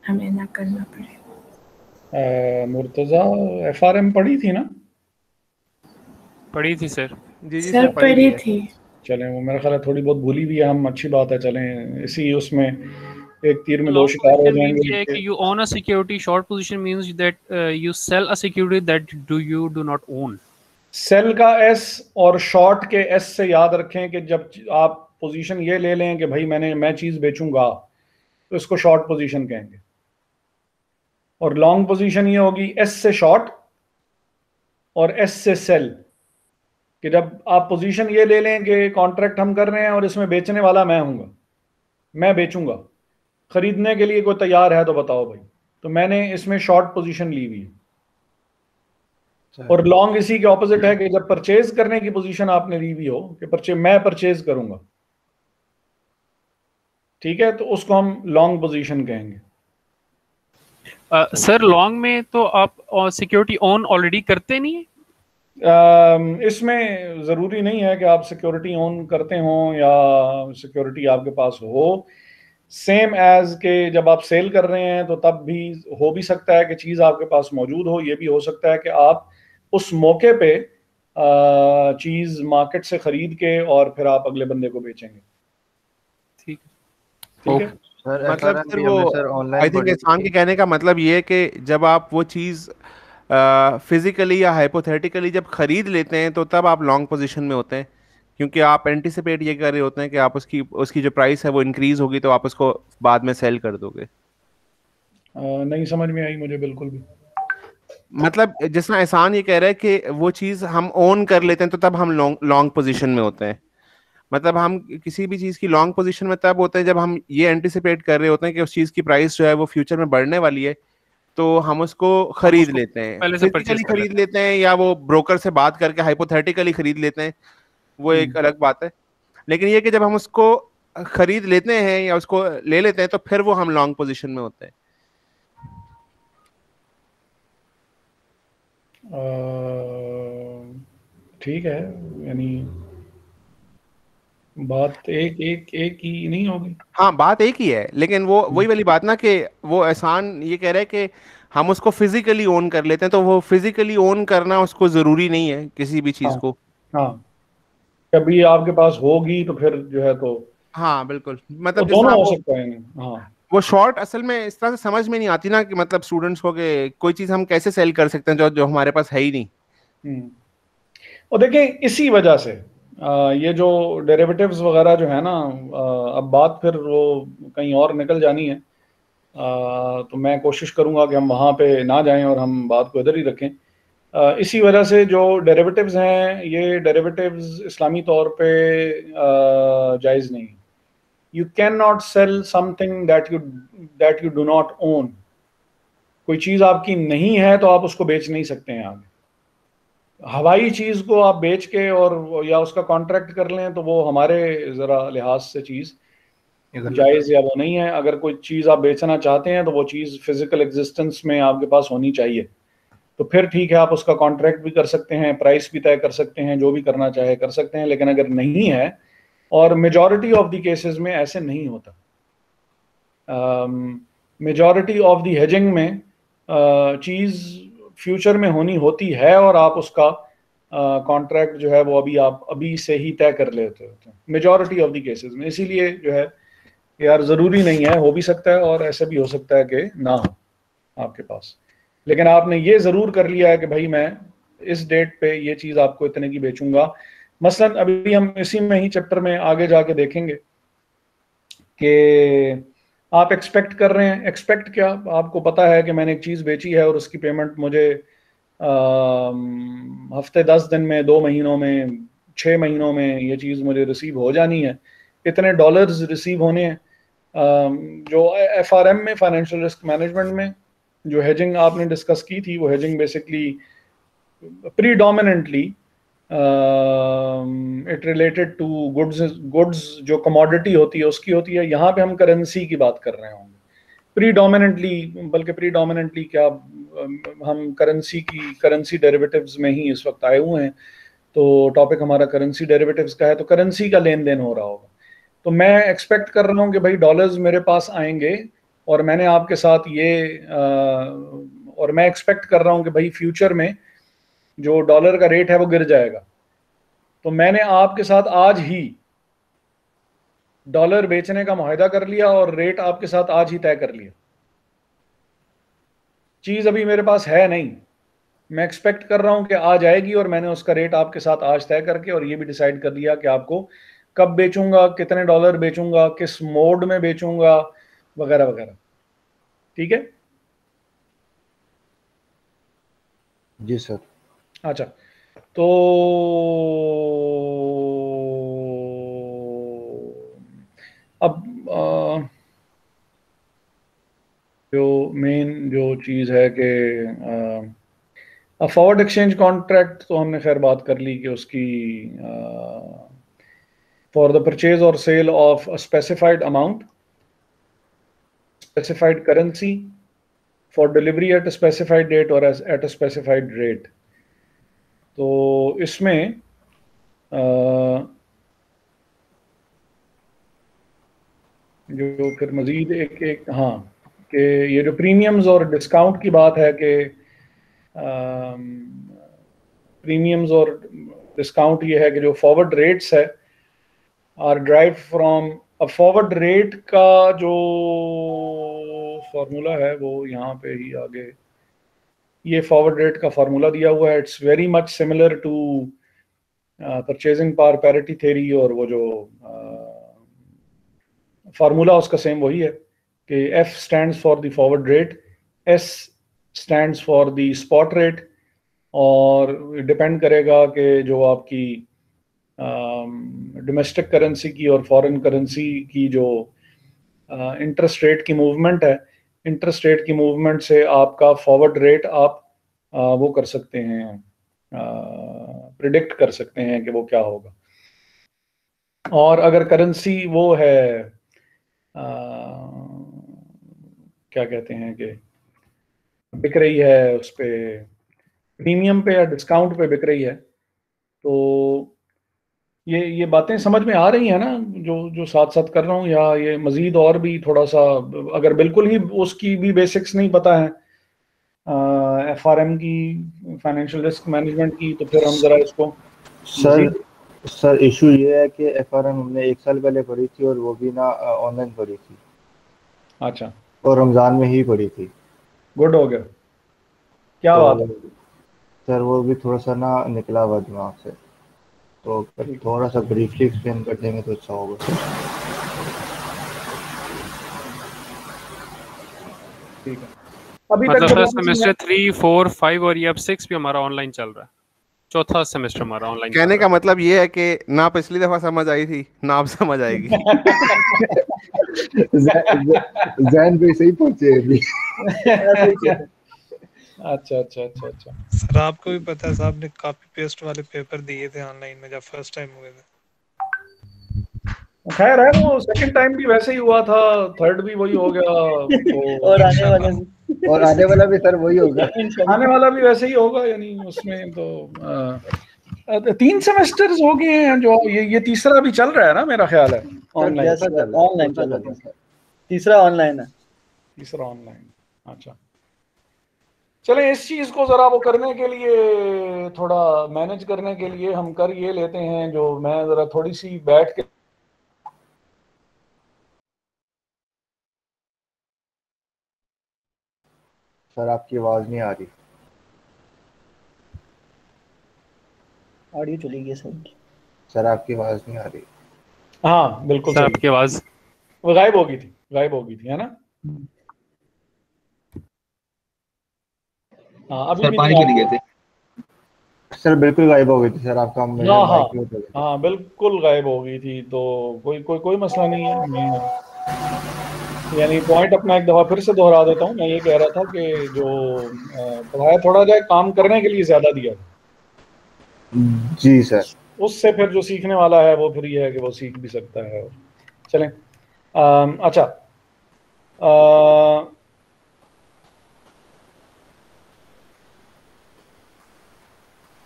हमें ना करना पड़े। मुर्तजा FRM पढ़ी थी ना? पढ़ी थी सर। जी जी सर सर, पढ़ी भी पढ़ी है। थी। चलें, वो मेरा ख्याल है थोड़ी बहुत भूली भी है हम, अच्छी बात है। चलें, इसी उसमें एक तीर में दो लॉन्ग शिकार हो पोजीशन मींस ये है जाएंगे। कि you own a security, short position means that you sell a security that you do not own. Sell का S और शॉर्ट के S से याद रखें कि जब आप पोजीशन ये ले लें कि भाई मैं चीज बेचूंगा, तो इसको शॉर्ट पोजीशन कहेंगे। और लॉन्ग पोजीशन ये होगी S से शॉर्ट और S से सेल, कि जब आप पोजीशन ये ले लें कि कॉन्ट्रैक्ट हम कर रहे हैं और इसमें बेचने वाला मैं हूंगा, मैं बेचूंगा, खरीदने के लिए कोई तैयार है तो बताओ भाई, तो मैंने इसमें शॉर्ट पोजीशन ली हुई है। और लॉन्ग इसी के ऑपोजिट है कि जब परचेज करने की पोजीशन आपने ली हुई हो कि मैं परचेज करूंगा, ठीक है, तो उसको हम लॉन्ग पोजीशन कहेंगे। सर लॉन्ग में तो आप सिक्योरिटी ओन ऑलरेडी करते नहीं है? इसमें ज़रूरी नहीं है कि आप सिक्योरिटी ऑन करते हो या सिक्योरिटी आपके पास हो। सेम एज के जब आप सेल कर रहे हैं तो तब भी हो भी सकता है कि चीज़ आपके पास मौजूद हो, ये भी हो सकता है कि आप उस मौके पे चीज़ मार्केट से खरीद के और फिर आप अगले बंदे को बेचेंगे। ठीक ठीक है, सर मतलब एफआरएम सर भी वो हमने सर ऑनलाइन आई थिंक पढ़ी एहसान के थी। कहने का मतलब ये है कि जब आप वो चीज़ फिजिकली या हाइपोथेटिकली जब खरीद लेते हैं तो तब आप लॉन्ग पोजीशन में होते हैं, क्योंकि आप एंटिसिपेट ये कर रहे होते हैं कि आप उसकी उसकी जो प्राइस है वो इंक्रीज होगी तो आप उसको बाद में सेल कर दोगे। नहीं समझ में आई मुझे बिल्कुल भी। मतलब जिसमें एहसान ये कह रहा है कि वो चीज़ हम ओन कर लेते हैं तो तब हम लॉन्ग लॉन्ग पोजीशन में होते हैं। मतलब हम किसी भी चीज़ की लॉन्ग पोजीशन में तब होते हैं जब हम ये एंटिसिपेट कर रहे होते हैं कि उस चीज़ की प्राइस जो है वो फ्यूचर में बढ़ने वाली है, तो हम उसको हम खरीद उसको लेते हैं, पहले से परचेज फिजिकली कर खरीद लेते हैं। लेते हैं या वो ब्रोकर से बात करके हाइपोथेटिकली खरीद लेते हैं, वो एक हम्म। अलग बात है। लेकिन ये कि जब हम उसको खरीद लेते हैं या उसको ले लेते हैं तो फिर वो हम लॉन्ग पोजीशन में होते हैं। ठीक है, यानी बात एक एक एक ही नहीं होगी। हाँ बात एक ही है, लेकिन वो वही वाली बात ना कि वो एहसान ये कह रहा है कि हम उसको फिजिकली ओन कर लेते हैं, तो वो फिजिकली ओन करना उसको जरूरी नहीं है किसी भी हाँ चीज को। हाँ, कभी आपके पास होगी तो फिर जो है तो हाँ बिल्कुल, वो मतलब जिस दोनों तरह हो वो सकता है। हाँ। वो शॉर्ट असल में इस तरह से समझ में नहीं आती ना कि मतलब स्टूडेंट्स को कि कोई चीज हम कैसे सेल कर सकते हैं जो जो हमारे पास है ही नहीं। हम्म। और देखें इसी वजह से ये जो डेरिवेटिव्स वगैरह जो है ना, अब बात फिर वो कहीं और निकल जानी है। तो मैं कोशिश करूंगा कि हम वहाँ पे ना जाएं और हम बात को इधर ही रखें। इसी वजह से जो डेरिवेटिव्स हैं, ये डेरिवेटिव्स इस्लामी तौर पे जायज़ नहीं। You can not sell something that you do not own. कोई चीज़ आपकी नहीं है तो आप उसको बेच नहीं सकते हैं आगे। हवाई चीज़ को आप बेच के और या उसका कॉन्ट्रैक्ट कर लें तो वो हमारे ज़रा लिहाज से चीज़ जायज़ या वो नहीं है। अगर कोई चीज़ आप बेचना चाहते हैं तो वो चीज़ फिजिकल एग्जिस्टेंस में आपके पास होनी चाहिए, तो फिर ठीक है, आप उसका कॉन्ट्रैक्ट भी कर सकते हैं, प्राइस भी तय कर सकते हैं, जो भी करना चाहे कर सकते हैं। लेकिन अगर नहीं है, और मेजॉरिटी ऑफ द केसेस में ऐसे नहीं होता, मेजॉरिटी ऑफ द हेजिंग में चीज़ फ्यूचर में होनी होती है और आप उसका कॉन्ट्रैक्ट जो है वो आप अभी से ही तय कर लेते होते हैं मेजॉरिटी ऑफ द केसेस में। इसीलिए जो है यार ज़रूरी नहीं है, हो भी सकता है और ऐसा भी हो सकता है कि ना हो आपके पास। लेकिन आपने ये ज़रूर कर लिया है कि भाई मैं इस डेट पे ये चीज़ आपको इतने की बेचूंगा। मसलन अभी हम इसी में ही चैप्टर में आगे जाके देखेंगे कि आप एक्सपेक्ट कर रहे हैं, एक्सपेक्ट क्या, आपको पता है कि मैंने एक चीज़ बेची है और उसकी पेमेंट मुझे हफ्ते 10 दिन में, 2 महीनों में, 6 महीनों में ये चीज़ मुझे रिसीव हो जानी है, इतने डॉलर्स रिसीव होने हैं। जो एफआरएम में, फाइनेंशियल रिस्क मैनेजमेंट में जो हेजिंग आपने डिस्कस की थी, वो hedging basically predominantly it related to goods जो कमोडिटी होती है उसकी होती है। यहाँ पे हम करेंसी की बात कर रहे होंगे प्रीडोमिनेंटली, बल्कि प्रीडोमिनेंटली क्या, हम करेंसी डेरिवेटिव्स में ही इस वक्त आए हुए हैं। तो टॉपिक हमारा करेंसी डेरिवेटिव्स का है, तो करेंसी का लेन देन हो रहा होगा। तो मैं एक्सपेक्ट कर रहा हूँ कि भाई डॉलर्स मेरे पास आएंगे और मैंने आपके साथ ये और मैं एक्सपेक्ट कर रहा हूँ कि भाई फ्यूचर में जो डॉलर का रेट है वो गिर जाएगा। तो मैंने आपके साथ आज ही डॉलर बेचने का मुआहदा कर लिया और रेट आपके साथ आज ही तय कर लिया। चीज़ अभी मेरे पास है नहीं, मैं एक्सपेक्ट कर रहा हूं कि आ जाएगी और मैंने उसका रेट आपके साथ आज तय करके और ये भी डिसाइड कर लिया कि आपको कब बेचूंगा, कितने डॉलर बेचूंगा, किस मोड में बेचूंगा, वगैरह वगैरह। ठीक है। जी सर। अच्छा, तो अब जो मेन जो चीज़ है कि फॉरवर्ड एक्सचेंज कॉन्ट्रैक्ट तो हमने खैर बात कर ली कि उसकी फॉर द परचेज और sale of a specified amount, specified currency, for delivery at a specified date और एट अ स्पेसिफाइड रेट। तो इसमें जो फिर मजीद एक एक हाँ, कि ये जो प्रीमियम्स और डिस्काउंट की बात है कि प्रीमियम्स और डिस्काउंट ये है कि जो फॉरवर्ड रेट्स है आर ड्राइव फ्रॉम अब फॉरवर्ड रेट का जो फॉर्मूला है वो यहाँ पे ही आगे, ये फॉरवर्ड रेट का फॉर्मूला दिया हुआ है। It's very much similar to purchasing power parity theory, और वो जो फार्मूला उसका सेम वही है कि F stands for the forward rate, S stands for the spot rate, और डिपेंड करेगा कि जो आपकी डोमेस्टिक करेंसी की और फॉरेन करेंसी की जो इंटरेस्ट रेट की मूवमेंट है, इंटरेस्ट रेट की मूवमेंट से आपका फॉरवर्ड रेट आप वो कर सकते हैं, प्रिडिक्ट कर सकते हैं कि वो क्या होगा। और अगर करेंसी वो है क्या कहते हैं कि बिक रही है उस पे प्रीमियम पे या डिस्काउंट पे बिक रही है, तो ये बातें समझ में आ रही हैं ना जो साथ साथ कर रहा हूँ, या ये मजीद और भी थोड़ा सा, अगर बिल्कुल ही उसकी भी बेसिक्स नहीं पता है FRM की, फाइनेंशियल रिस्क मैनेजमेंट की, तो फिर हम जरा इसको सर इशू ये है कि FRM हमने 1 साल पहले पढ़ी थी, और वो भी ना ऑनलाइन पढ़ी थी। अच्छा, और रमजान में ही पढ़ी थी। गुड हो गया, क्या तो बात है सर वो भी थोड़ा सा ना निकला हुआ दिमाग से, तो थोड़ा सा ब्रीफली एक्सप्लेन कर देंगे तो अच्छा होगा सर। ठीक है। अभी मतलब तक सर सेमेस्टर 3, 4, 5 और ये अब 6 भी हमारा ऑनलाइन चल रहा है, चौथा सेमेस्टर हमारा ऑनलाइन। कहने का मतलब ये है कि ना पिछली दफा समझ आई थी ना अब समझ आएगी। जैन पे सही पहुंचे अभी। अच्छा अच्छा अच्छा अच्छा। सर आपको भी पता है साहब ने कॉपी पेस्ट वाले पेपर दिए थे ऑनलाइन में जब फर्स्ट टाइम हुए थे। खैर है, वो सेकंड टाइम भी वैसे ही हुआ था, थर्ड भी वही हो गया, तो और आने वाला भी सर वही होगा। आने वाला भी वैसे ही होगा, यानी उसमें तो 3 सेमेस्टर्स हो गए हैं, जो ये तीसरा भी चल रहा है ना, मेरा ख्याल है ऑनलाइन। ऑनलाइन चल रहा है, तीसरा ऑनलाइन है, तीसरा ऑनलाइन। अच्छा, चलें इस चीज को जरा वो करने के लिए, थोड़ा मैनेज करने के लिए हम कर ये लेते हैं, जो मैं जरा थोड़ी सी बैठ के सर आपकी आवाज नहीं आ रही। ऑडियो चली गई सर। सर आपकी आवाज नहीं आ रही। हाँ बिल्कुल सर सही, आपकी आवाज वो गायब हो गई थी है ना। हाँ अभी सर भी पानी नहीं पी आ गए थे। सर बिल्कुल गायब हो गई थी सर, आपका हाँ हाँ माइक म्यूट हो गया। हाँ बिल्कुल गायब हो गई थी, तो कोई मसला नहीं है। मैं यानी पॉइंट अपना एक दफा फिर से दोहरा देता हूँ। मैं ये कह रहा था कि जो पढ़ाया थोड़ा जाए, काम करने के लिए ज्यादा दिया, जी सर। उससे फिर जो सीखने वाला है वो फिर ये है कि वो सीख भी सकता है। चलें अच्छा,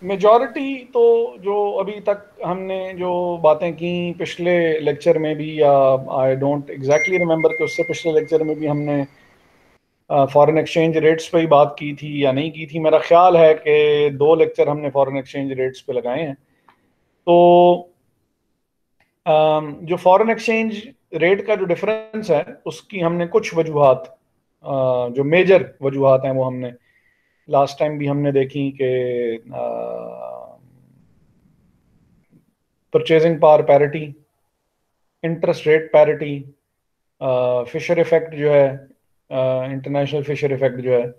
मेजॉरिटी तो जो अभी तक हमने जो बातें की पिछले लेक्चर में भी, या आई डोंट एग्जैक्टली रिमेंबर कि उससे पिछले लेक्चर में भी हमने फॉरेन एक्सचेंज रेट्स पे ही बात की थी या नहीं की थी। मेरा ख्याल है कि 2 लेक्चर हमने फॉरेन एक्सचेंज रेट्स पे लगाए हैं। तो जो फॉरेन एक्सचेंज रेट का जो डिफरेंस है, उसकी हमने कुछ वजूहात, जो मेजर वजूहात हैं, वो हमने लास्ट टाइम भी हमने देखी कि purchasing power parity, interest rate parity, Fisher effect जो है, इंटरनेशनल फिशर इफेक्ट जो है,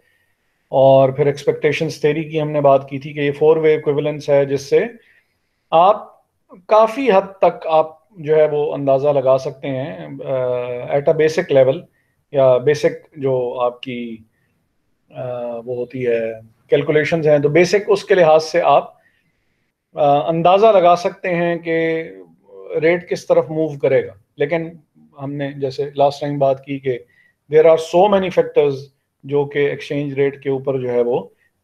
और फिर एक्सपेक्टेशंस थ्योरी की हमने बात की थी कि ये 4 वे इक्विवेलेंस है, जिससे आप काफ़ी हद तक आप जो है वो अंदाज़ा लगा सकते हैं एट अ बेसिक लेवल, या बेसिक जो आपकी वो होती है कैलकुलेशंस हैं, तो बेसिक उसके लिहाज से आप अंदाज़ा लगा सकते हैं कि रेट किस तरफ मूव करेगा। लेकिन हमने जैसे लास्ट टाइम बात की कि there are so many factors जो कि एक्सचेंज रेट के ऊपर जो है वो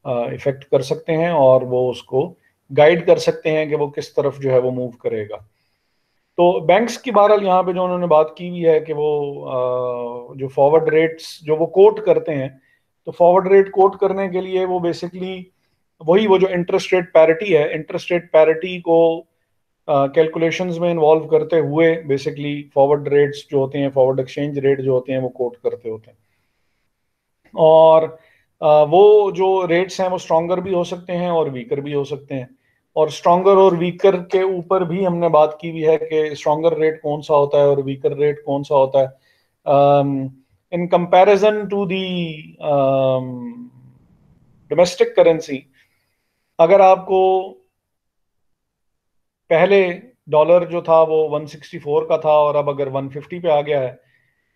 इफेक्ट कर सकते हैं, और वो उसको गाइड कर सकते हैं कि वो किस तरफ जो है वो मूव करेगा। तो बैंक्स की बहरहाल यहाँ पे जो उन्होंने बात की हुई है कि वो जो फॉरवर्ड रेट्स जो वो कोट करते हैं, तो फॉरवर्ड रेट कोट करने के लिए वो बेसिकली वो जो इंटरेस्ट रेट पैरिटी है, इंटरेस्ट रेट पैरिटी को कैलकुलेशंस में इन्वॉल्व करते हुए बेसिकली फॉरवर्ड रेट्स जो होते हैं, फॉरवर्ड एक्सचेंज रेट जो होते हैं वो कोट करते होते हैं। और वो जो रेट्स हैं वो स्ट्रॉन्गर भी हो सकते हैं और वीकर भी हो सकते हैं। और स्ट्रॉन्गर और वीकर के ऊपर भी हमने बात की हुई है कि स्ट्रॉन्गर रेट कौन सा होता है और वीकर रेट कौन सा होता है in comparison to the domestic currency. अगर आपको पहले डॉलर जो था वो 164 का था और अब अगर 150 पे आ गया है,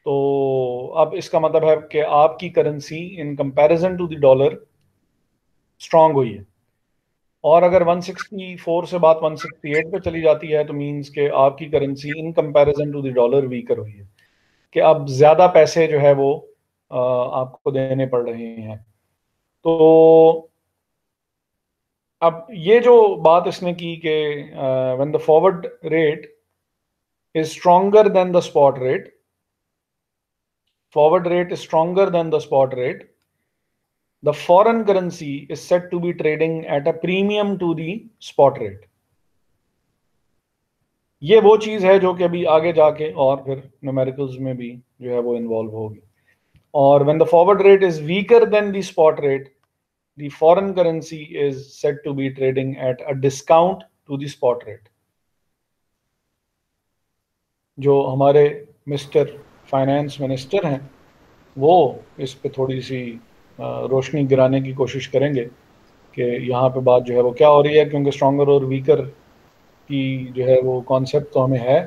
तो अब इसका मतलब है कि आपकी currency in comparison to the dollar strong हुई है। और अगर 164 से बात 168 पे चली जाती है तो मींस के आपकी currency in comparison to the dollar weaker हुई है, कि अब ज्यादा पैसे जो है वो आपको देने पड़ रहे हैं। तो अब ये जो बात इसने की कि when the forward rate is stronger than the spot rate, forward rate is stronger than the spot rate, the foreign currency is said to be trading at a premium to the spot rate. ये वो चीज है जो कि अभी आगे जाके और फिर न्यूमेरिकल्स में भी जो है वो इन्वॉल्व होगी। और when the forward rate is weaker than the spot rate, the foreign currency is said to be trading at a discount to the spot rate. जो हमारे मिस्टर फाइनेंस मिनिस्टर हैं वो इस पे थोड़ी सी रोशनी गिराने की कोशिश करेंगे कि यहाँ पे बात जो है वो क्या हो रही है, क्योंकि स्ट्रॉन्गर और वीकर की जो है वो कॉन्सेप्ट तो हमें है,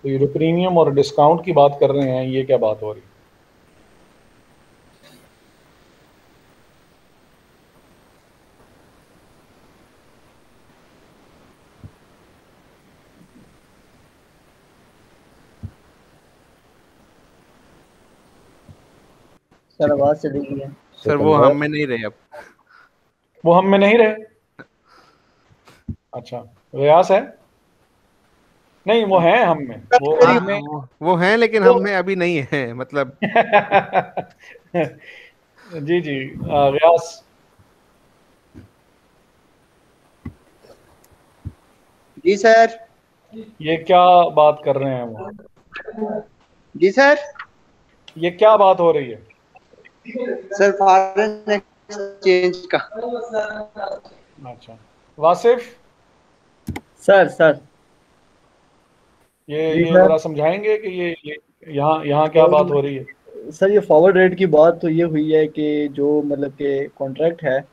तो ये जो प्रीमियम और डिस्काउंट की बात कर रहे हैं ये क्या बात हो रही है। सर आवाज चली गई है सर वो हम में नहीं रहे अब। वो हम में नहीं रहे? अच्छा, रियास है? नहीं, वो हैं हम में, वो हैं लेकिन हम में अभी नहीं है, मतलब जी जी रियास। जी सर। ये क्या बात कर रहे हैं वो? जी सर। ये क्या बात हो रही है? सर फॉरेन एक्सचेंज का। अच्छा, वासिफ। सर ये जरा समझाएंगे कि ये यहाँ क्या बात हो रही है? सर ये फॉरवर्ड रेट की बात तो ये हुई है कि जो मतलब के कॉन्ट्रैक्ट है,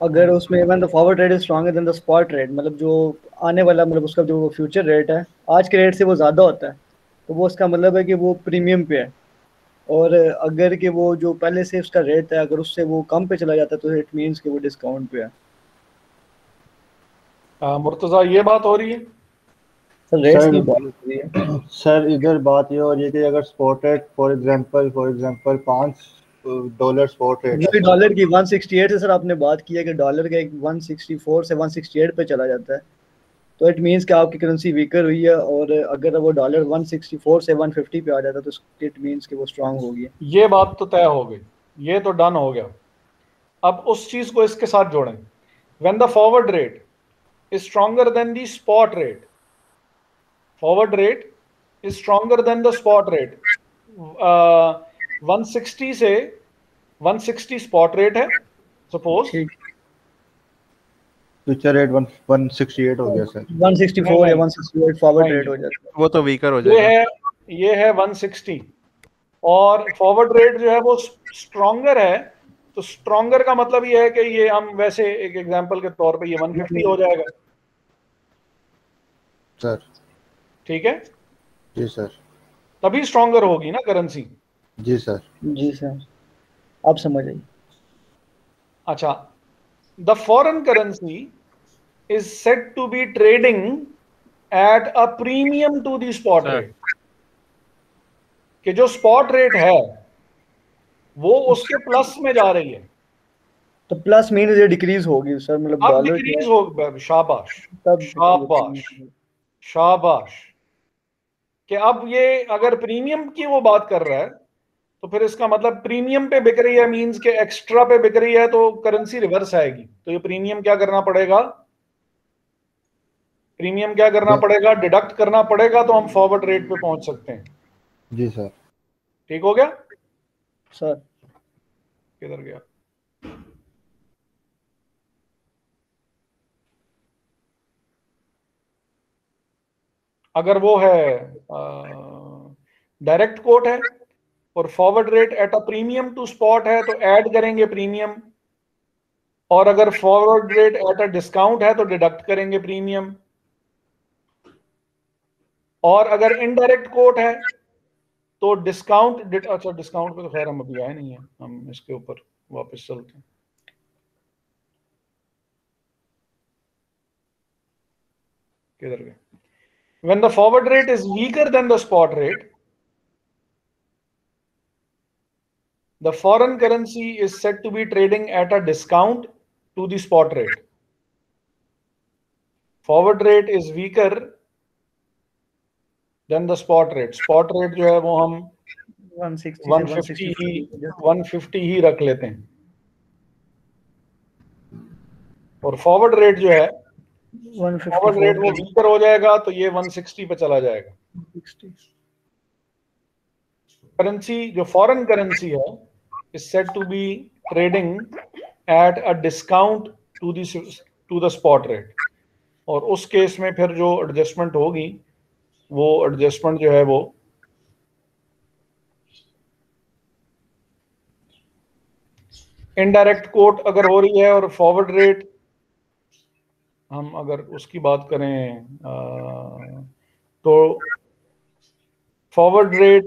अगर उसमें even the forward rate is stronger than the spot rate, मतलब जो आने वाला मतलब उसका जो फ्यूचर रेट है आज के रेट से वो ज़्यादा होता है, तो वो उसका मतलब है कि वो प्रीमियम पे है। और अगर कि वो जो पहले से उसका रेट है अगर उससे वो कम पे चला जाता है तो इट मीन्स कि वो डिस्काउंट पे है। मुर्तज़ा ये बात हो रही है? सर रेट्स की बात हो रही है। सर इधर बात ये हो रही है कि अगर spot rate for example $5 spot rate है, डॉलर की 168 से सर आपने बात की है कि डॉलर का एक 164 से 168 पे चला जाता है, तो इट मींस कि आपकी करेंसी वीकर हुई है। और अगर वो डॉलर 164 से 150 पे आ जाता है तो इट मींस कि वो स्ट्रांग हो गई। ये बात तो तय हो गई, ये तो डन हो गया। अब उस चीज को इसके साथ जोड़ें। When the forward rate is stronger than the spot rate, forward rate is stronger than the spot rate, 160 से 160 spot rate है सपोज, फ्यूचर रेट 168 हो गया सर, 164 या 168 फॉरवर्ड रेट हो जाता है, वो तो वीकर हो जाएगा। ये है 160 और फॉरवर्ड रेट जो है वो स्ट्रॉन्गर है, तो स्ट्रॉन्गर का मतलब ये है कि ये हम वैसे एक एग्जांपल के तौर पे ये 150 हो जाएगा सर। ठीक है जी सर। तभी स्ट्रॉन्गर होगी ना करेंसी। जी सर। जी सर आप समझ आइए। अच्छा, the foreign currency is said to be trading at a premium to the spot rate, कि जो स्पॉट रेट है वो उसके प्लस में जा रही है। तो प्लस मीन्स ये डिक्रीज होगी सर, मतलब अब डिक्रीज हो, शाबाश शाबाश शाबाश, कि अब ये अगर प्रीमियम की वो बात कर रहा है तो फिर इसका मतलब प्रीमियम पे बिक रही है, मींस के एक्स्ट्रा पे बिक रही है, तो करेंसी रिवर्स आएगी। तो ये प्रीमियम क्या करना पड़ेगा? प्रीमियम क्या करना पड़ेगा, डिडक्ट करना पड़ेगा, तो हम फॉरवर्ड रेट पे पहुंच सकते हैं। जी सर। ठीक हो गया सर? किधर गया? अगर वो है डायरेक्ट कोट है और forward rate at a premium to spot है तो ऐड करेंगे प्रीमियम, और अगर forward rate at a discount है तो डिडक्ट करेंगे प्रीमियम। और अगर इनडायरेक्ट कोट है तो डिस्काउंट, अच्छा डिस्काउंट पे तो खैर हम अभी आए नहीं है, हम इसके ऊपर वापस चलते हैं। किधर गए? When the forward rate is weaker than the spot rate, the foreign currency is said to be trading at a discount to the spot rate. Forward rate is weaker than the spot rate. Spot rate जो है वो हम 150 ही रख लेते हैं, और फॉरवर्ड रेट जो है फॉरवर्ड रेट वो वीकर हो जाएगा तो ये 160 पे चला जाएगा। करेंसी जो फॉरेन करेंसी है is said to be trading at a discount to the spot rate, और उस केस में फिर जो एडजस्टमेंट होगी वो एडजस्टमेंट जो है वो इनडायरेक्ट कोट अगर हो रही है और फॉरवर्ड रेट हम अगर उसकी बात करें तो forward rate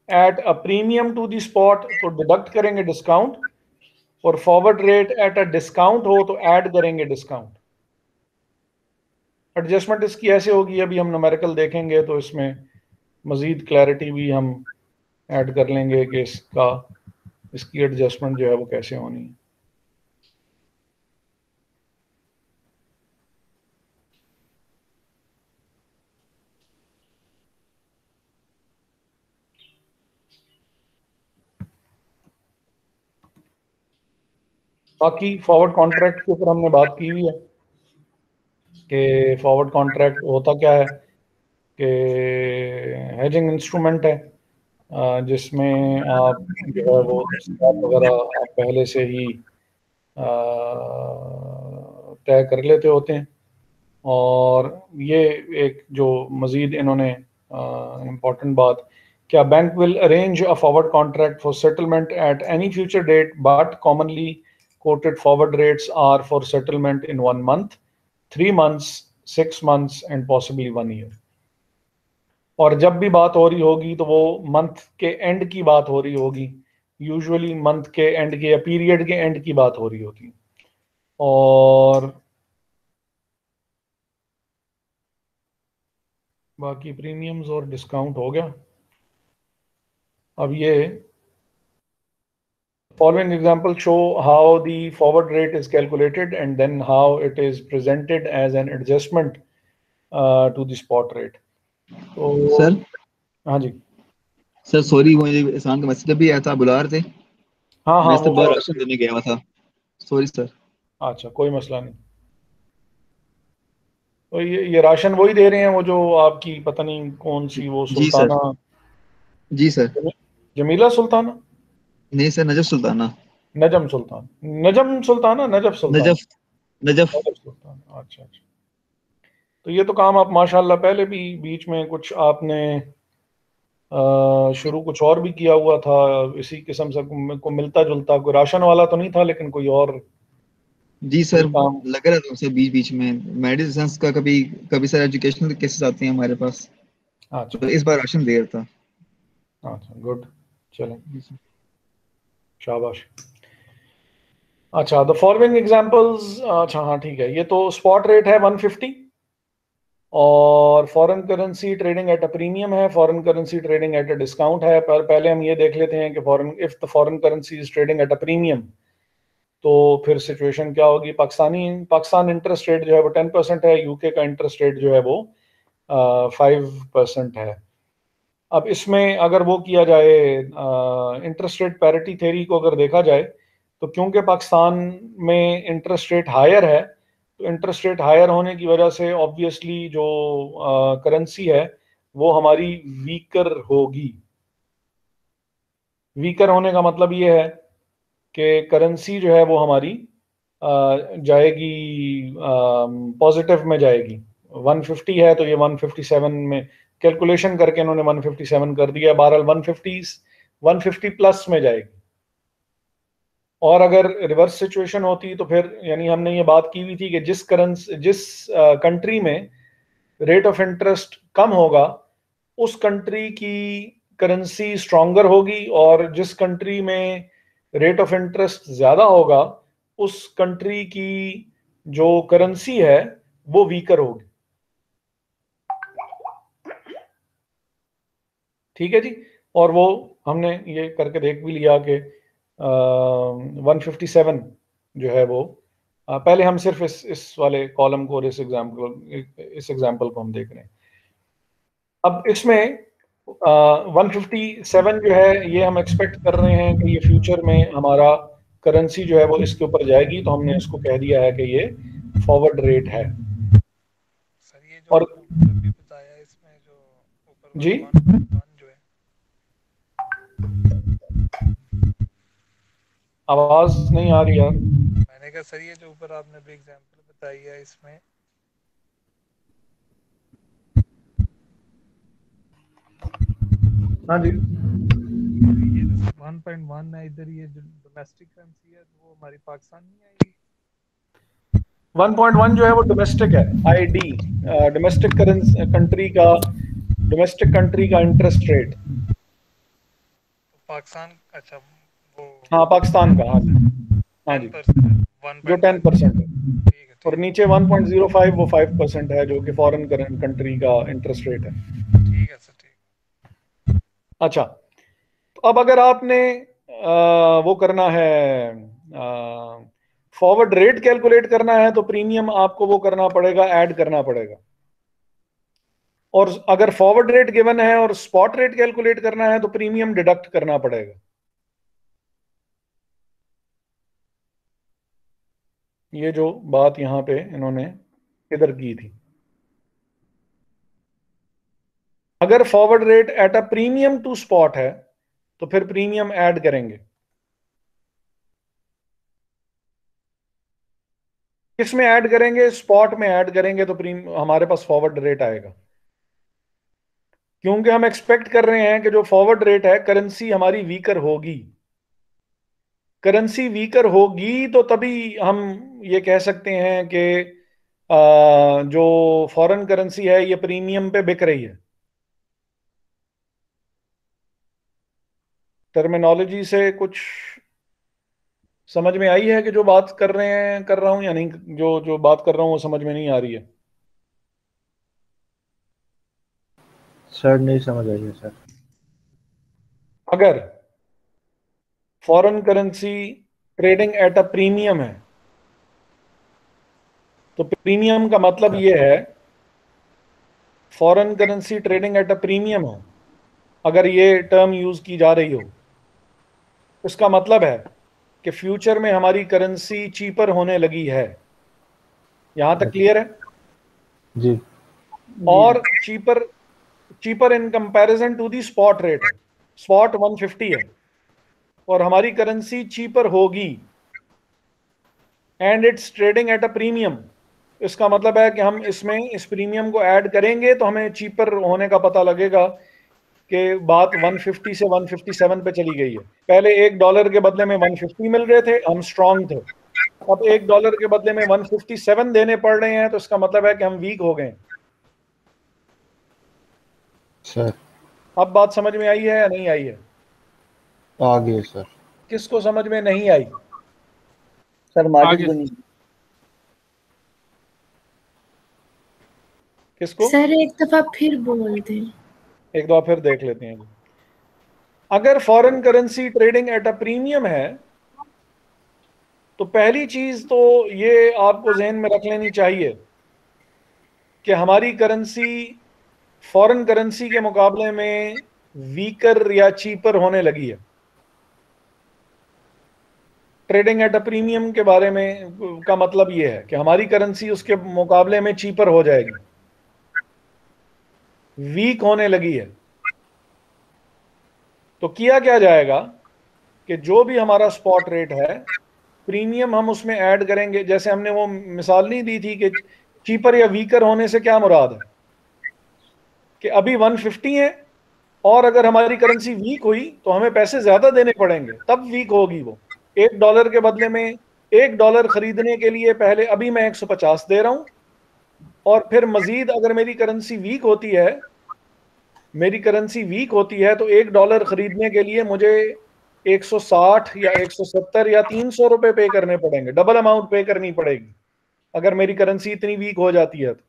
at a premium to the spot तो डिडक्ट करेंगे डिस्काउंट, और forward rate at a discount हो तो ऐड करेंगे डिस्काउंट। एडजस्टमेंट इसकी ऐसे होगी, अभी हम न्यूमेरिकल देखेंगे तो इसमें मजीद क्लैरिटी भी हम ऐड कर लेंगे कि इसकी एडजस्टमेंट जो है वो कैसे होनी है। बाकी फॉरवर्ड कॉन्ट्रैक्ट के ऊपर हमने बात की हुई है कि फॉरवर्ड कॉन्ट्रैक्ट होता क्या है कि हेजिंग इंस्ट्रूमेंट है, जिसमें आप जो है वो वगैरह आप पहले से ही तय कर लेते होते हैं। और ये एक जो मज़ीद इन्होंने इम्पॉर्टेंट बात, क्या bank will arrange a forward contract for settlement at any future date but commonly quoted forward rates are for settlement in 1 month, 3 months, 6 months and possibly 1 year। और जब भी बात हो रही होगी तो वो मंथ के एंड की बात हो रही होगी, यूजुअली मंथ के एंड के या पीरियड के एंड की बात हो रही होती। और बाकी प्रीमियम्स और डिस्काउंट हो गया। अब ये following example show how the forward rate is calculated and then how it is presented as an adjustment to the spot rate। तो सर हाँ जी सर सॉरी, मुझे एहसान का मैसेज भी आया था, बुला रहे थे। हाँ मैं वो बाहर राशन देने गया हुआ था, सॉरी सर। अच्छा कोई मसला नहीं। तो ये राशन वही दे रहे हैं वो जो आपकी पता नहीं कौन सी वो सुल्ताना? जी सर। जमीला सुल्ताना नहीं सर, नजफ सुल्ताना। नजम सुल्तान, नजम सुल्ताना, नजफ सुल्तान, नजफ सुल्तान। अच्छा अच्छा, तो ये तो काम आप माशाल्लाह पहले भी बीच में कुछ आपने शुरू कुछ और भी किया हुआ था इसी किस्म से, को मिलता जुलता, कोई राशन वाला तो नहीं था लेकिन कोई और। जी सर, लग रहा था उसे बीच बीच में मेडिसिन का, कभी सर एजुकेशनल केसेस आते हैं हमारे पास। अच्छा, तो इस बार राशन दे रहा था। अच्छा गुड, चलें शाबाश। अच्छा द फॉलोइंग एग्जांपल्स, अच्छा हाँ ठीक है, ये तो स्पॉट रेट है 150 और foreign currency trading at a premium है, foreign currency trading at a discount है। पर पहले हम ये देख लेते हैं कि if the foreign currency is trading at a premium तो फिर सिचुएशन क्या होगी। पाकिस्तान इंटरेस्ट रेट जो है वो 10% है, यूके का इंटरेस्ट रेट जो है वो 5% है। अब इसमें अगर वो किया जाए इंटरेस्ट रेट पैरिटी थ्योरी को अगर देखा जाए तो क्योंकि पाकिस्तान में इंटरेस्ट रेट हायर है तो इंटरेस्ट रेट हायर होने की वजह से ऑब्वियसली जो करेंसी है वो हमारी वीकर होगी। वीकर होने का मतलब ये है कि करेंसी जो है वो हमारी जाएगी पॉजिटिव में जाएगी। 150 है तो ये 157 में कैलकुलेशन करके इन्होंने 157 कर दिया, बहरहाल 150 प्लस में जाएगी। और अगर रिवर्स सिचुएशन होती तो फिर यानी हमने ये बात की हुई थी कि जिस कंट्री में रेट ऑफ इंटरेस्ट कम होगा उस कंट्री की करेंसी स्ट्रॉन्गर होगी, और जिस कंट्री में रेट ऑफ इंटरेस्ट ज्यादा होगा उस कंट्री की जो करेंसी है वो वीकर होगी। ठीक है जी। और वो हमने ये करके देख भी लिया कि 157 जो है वो पहले हम सिर्फ इस वाले कॉलम को और इस एग्जाम्पल को हम देख रहे हैं। अब इसमें 157 जो है ये हम एक्सपेक्ट कर रहे हैं कि ये फ्यूचर में हमारा करेंसी जो है वो इसके ऊपर जाएगी, तो हमने इसको कह दिया है कि ये फॉरवर्ड रेट है। सर ये जो और अभी बताया इसमें जो ऊपर जी 1.1 जो है, आवाज नहीं आ रही यार। मैंने कहा सर ये जो ऊपर आपने भी एग्जांपल बताई है इसमें हाँ जी, ये जो 1.1 है इधर, ये जो डोमेस्टिक करेंसी है वो हमारी पाकिस्तान में आएगी। 1.1 जो है वो डोमेस्टिक है, आईडी डोमेस्टिक कंट्री का इंटरेस्ट रेट। तो पाकिस्तान, अच्छा वो हाँ पाकिस्तान का, हाँ जी हाँ जी, 10%, जो 10% है। ठीक है और ठीक नीचे 1.05 वो 5% है जो कि फॉरेन कंट्री का इंटरेस्ट रेट है। ठीक है सर ठीक। अच्छा, तो अब अगर आपने वो करना है फॉरवर्ड रेट कैलकुलेट करना है तो प्रीमियम आपको वो करना पड़ेगा, ऐड करना पड़ेगा। और अगर फॉरवर्ड रेट गिवन है और स्पॉट रेट कैलकुलेट करना है तो प्रीमियम डिडक्ट करना पड़ेगा। ये जो बात यहां पे इन्होंने इधर की थी, अगर forward rate at a premium to spot है तो फिर प्रीमियम ऐड करेंगे। किस में ऐड करेंगे? स्पॉट में ऐड करेंगे तो हमारे पास फॉरवर्ड रेट आएगा, क्योंकि हम एक्सपेक्ट कर रहे हैं कि जो फॉरवर्ड रेट है करेंसी हमारी वीकर होगी। करेंसी वीकर होगी तो तभी हम ये कह सकते हैं कि जो फॉरेन करेंसी है ये प्रीमियम पे बिक रही है। टर्मिनोलॉजी से कुछ समझ में आई है कि जो बात कर रहे हैं कर रहा हूं या नहीं? जो जो बात कर रहा हूं वो समझ में नहीं आ रही है? सर नहीं समझ आई है सर। अगर foreign currency trading at a premium है तो प्रीमियम का मतलब ये है, foreign currency trading at a premium है अगर ये टर्म यूज की जा रही हो, इसका मतलब है कि फ्यूचर में हमारी करेंसी चीपर होने लगी है। यहां तक क्लियर है? जी और cheaper cheaper in comparison to the spot rate है। स्पॉट 150 है और हमारी करेंसी चीपर होगी and it's trading at a premium. इसका मतलब है कि हम इसमें इस प्रीमियम को ऐड करेंगे तो हमें चीपर होने का पता लगेगा कि बात 150 से 157 पे चली गई है। पहले $1 के बदले में 150 मिल रहे थे, हम स्ट्रांग थे। अब $1 के बदले में 157 देने पड़ रहे हैं तो इसका मतलब है कि हम वीक हो गए। सर अब बात समझ में आई है या नहीं आई है? आ गए सर। किसको समझ में नहीं आई? सर माजिद आगे को नहीं। किसको? सर एक दफा फिर बोल दें। एक दो फिर देख लेते हैं। अगर foreign currency trading at a premium है तो पहली चीज तो ये आपको जहन में रख लेनी चाहिए कि हमारी करेंसी फॉरेन करेंसी के मुकाबले में वीकर या चीपर होने लगी है। ट्रेडिंग एट अ प्रीमियम के बारे में का मतलब ये है कि हमारी करेंसी उसके मुकाबले में चीपर हो जाएगी, वीक होने लगी है। तो किया क्या जाएगा कि जो भी हमारा स्पॉट रेट है, प्रीमियम हम उसमें ऐड करेंगे। जैसे हमने वो मिसाल नहीं दी थी कि चीपर या वीकर होने से क्या मुराद है, कि अभी 150 है और अगर हमारी करेंसी वीक हुई तो हमें पैसे ज्यादा देने पड़ेंगे, तब वीक होगी वो। $1 के बदले में $1 खरीदने के लिए पहले अभी मैं 150 दे रहा हूं, और फिर मजीद अगर मेरी करेंसी वीक होती है, तो $1 खरीदने के लिए मुझे 160 या 170 या 300 रुपए पे करने पड़ेंगे, डबल अमाउंट पे करनी पड़ेगी अगर मेरी करेंसी इतनी वीक हो जाती है तो।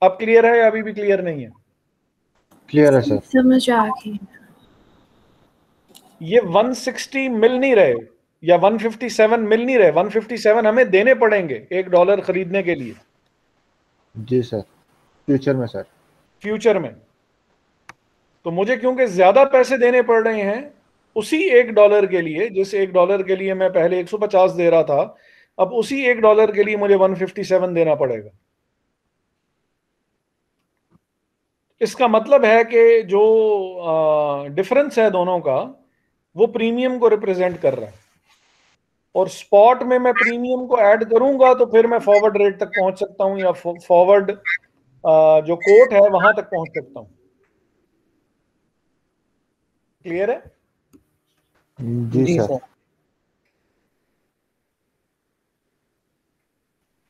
अब क्लियर है या अभी भी क्लियर नहीं है? क्लियर है सर। समझ आ गई। ये 160 मिल नहीं रहे या 157 मिल नहीं रहे, 157 हमें देने पड़ेंगे $1 खरीदने के लिए जी सर, फ्यूचर में सर। फ्यूचर में। तो मुझे क्योंकि ज्यादा पैसे देने पड़ रहे हैं उसी $1 के लिए, जिस $1 के लिए मैं पहले 150 दे रहा था, अब उसी $1 के लिए मुझे 157 देना पड़ेगा। इसका मतलब है कि जो डिफरेंस है दोनों का, वो प्रीमियम को रिप्रेजेंट कर रहा है। और स्पॉट में मैं प्रीमियम को ऐड करूंगा तो फिर मैं फॉरवर्ड रेट तक पहुंच सकता हूं, या फॉरवर्ड जो कोट है वहां तक पहुंच सकता हूं। क्लियर है? जी जी सर। सर।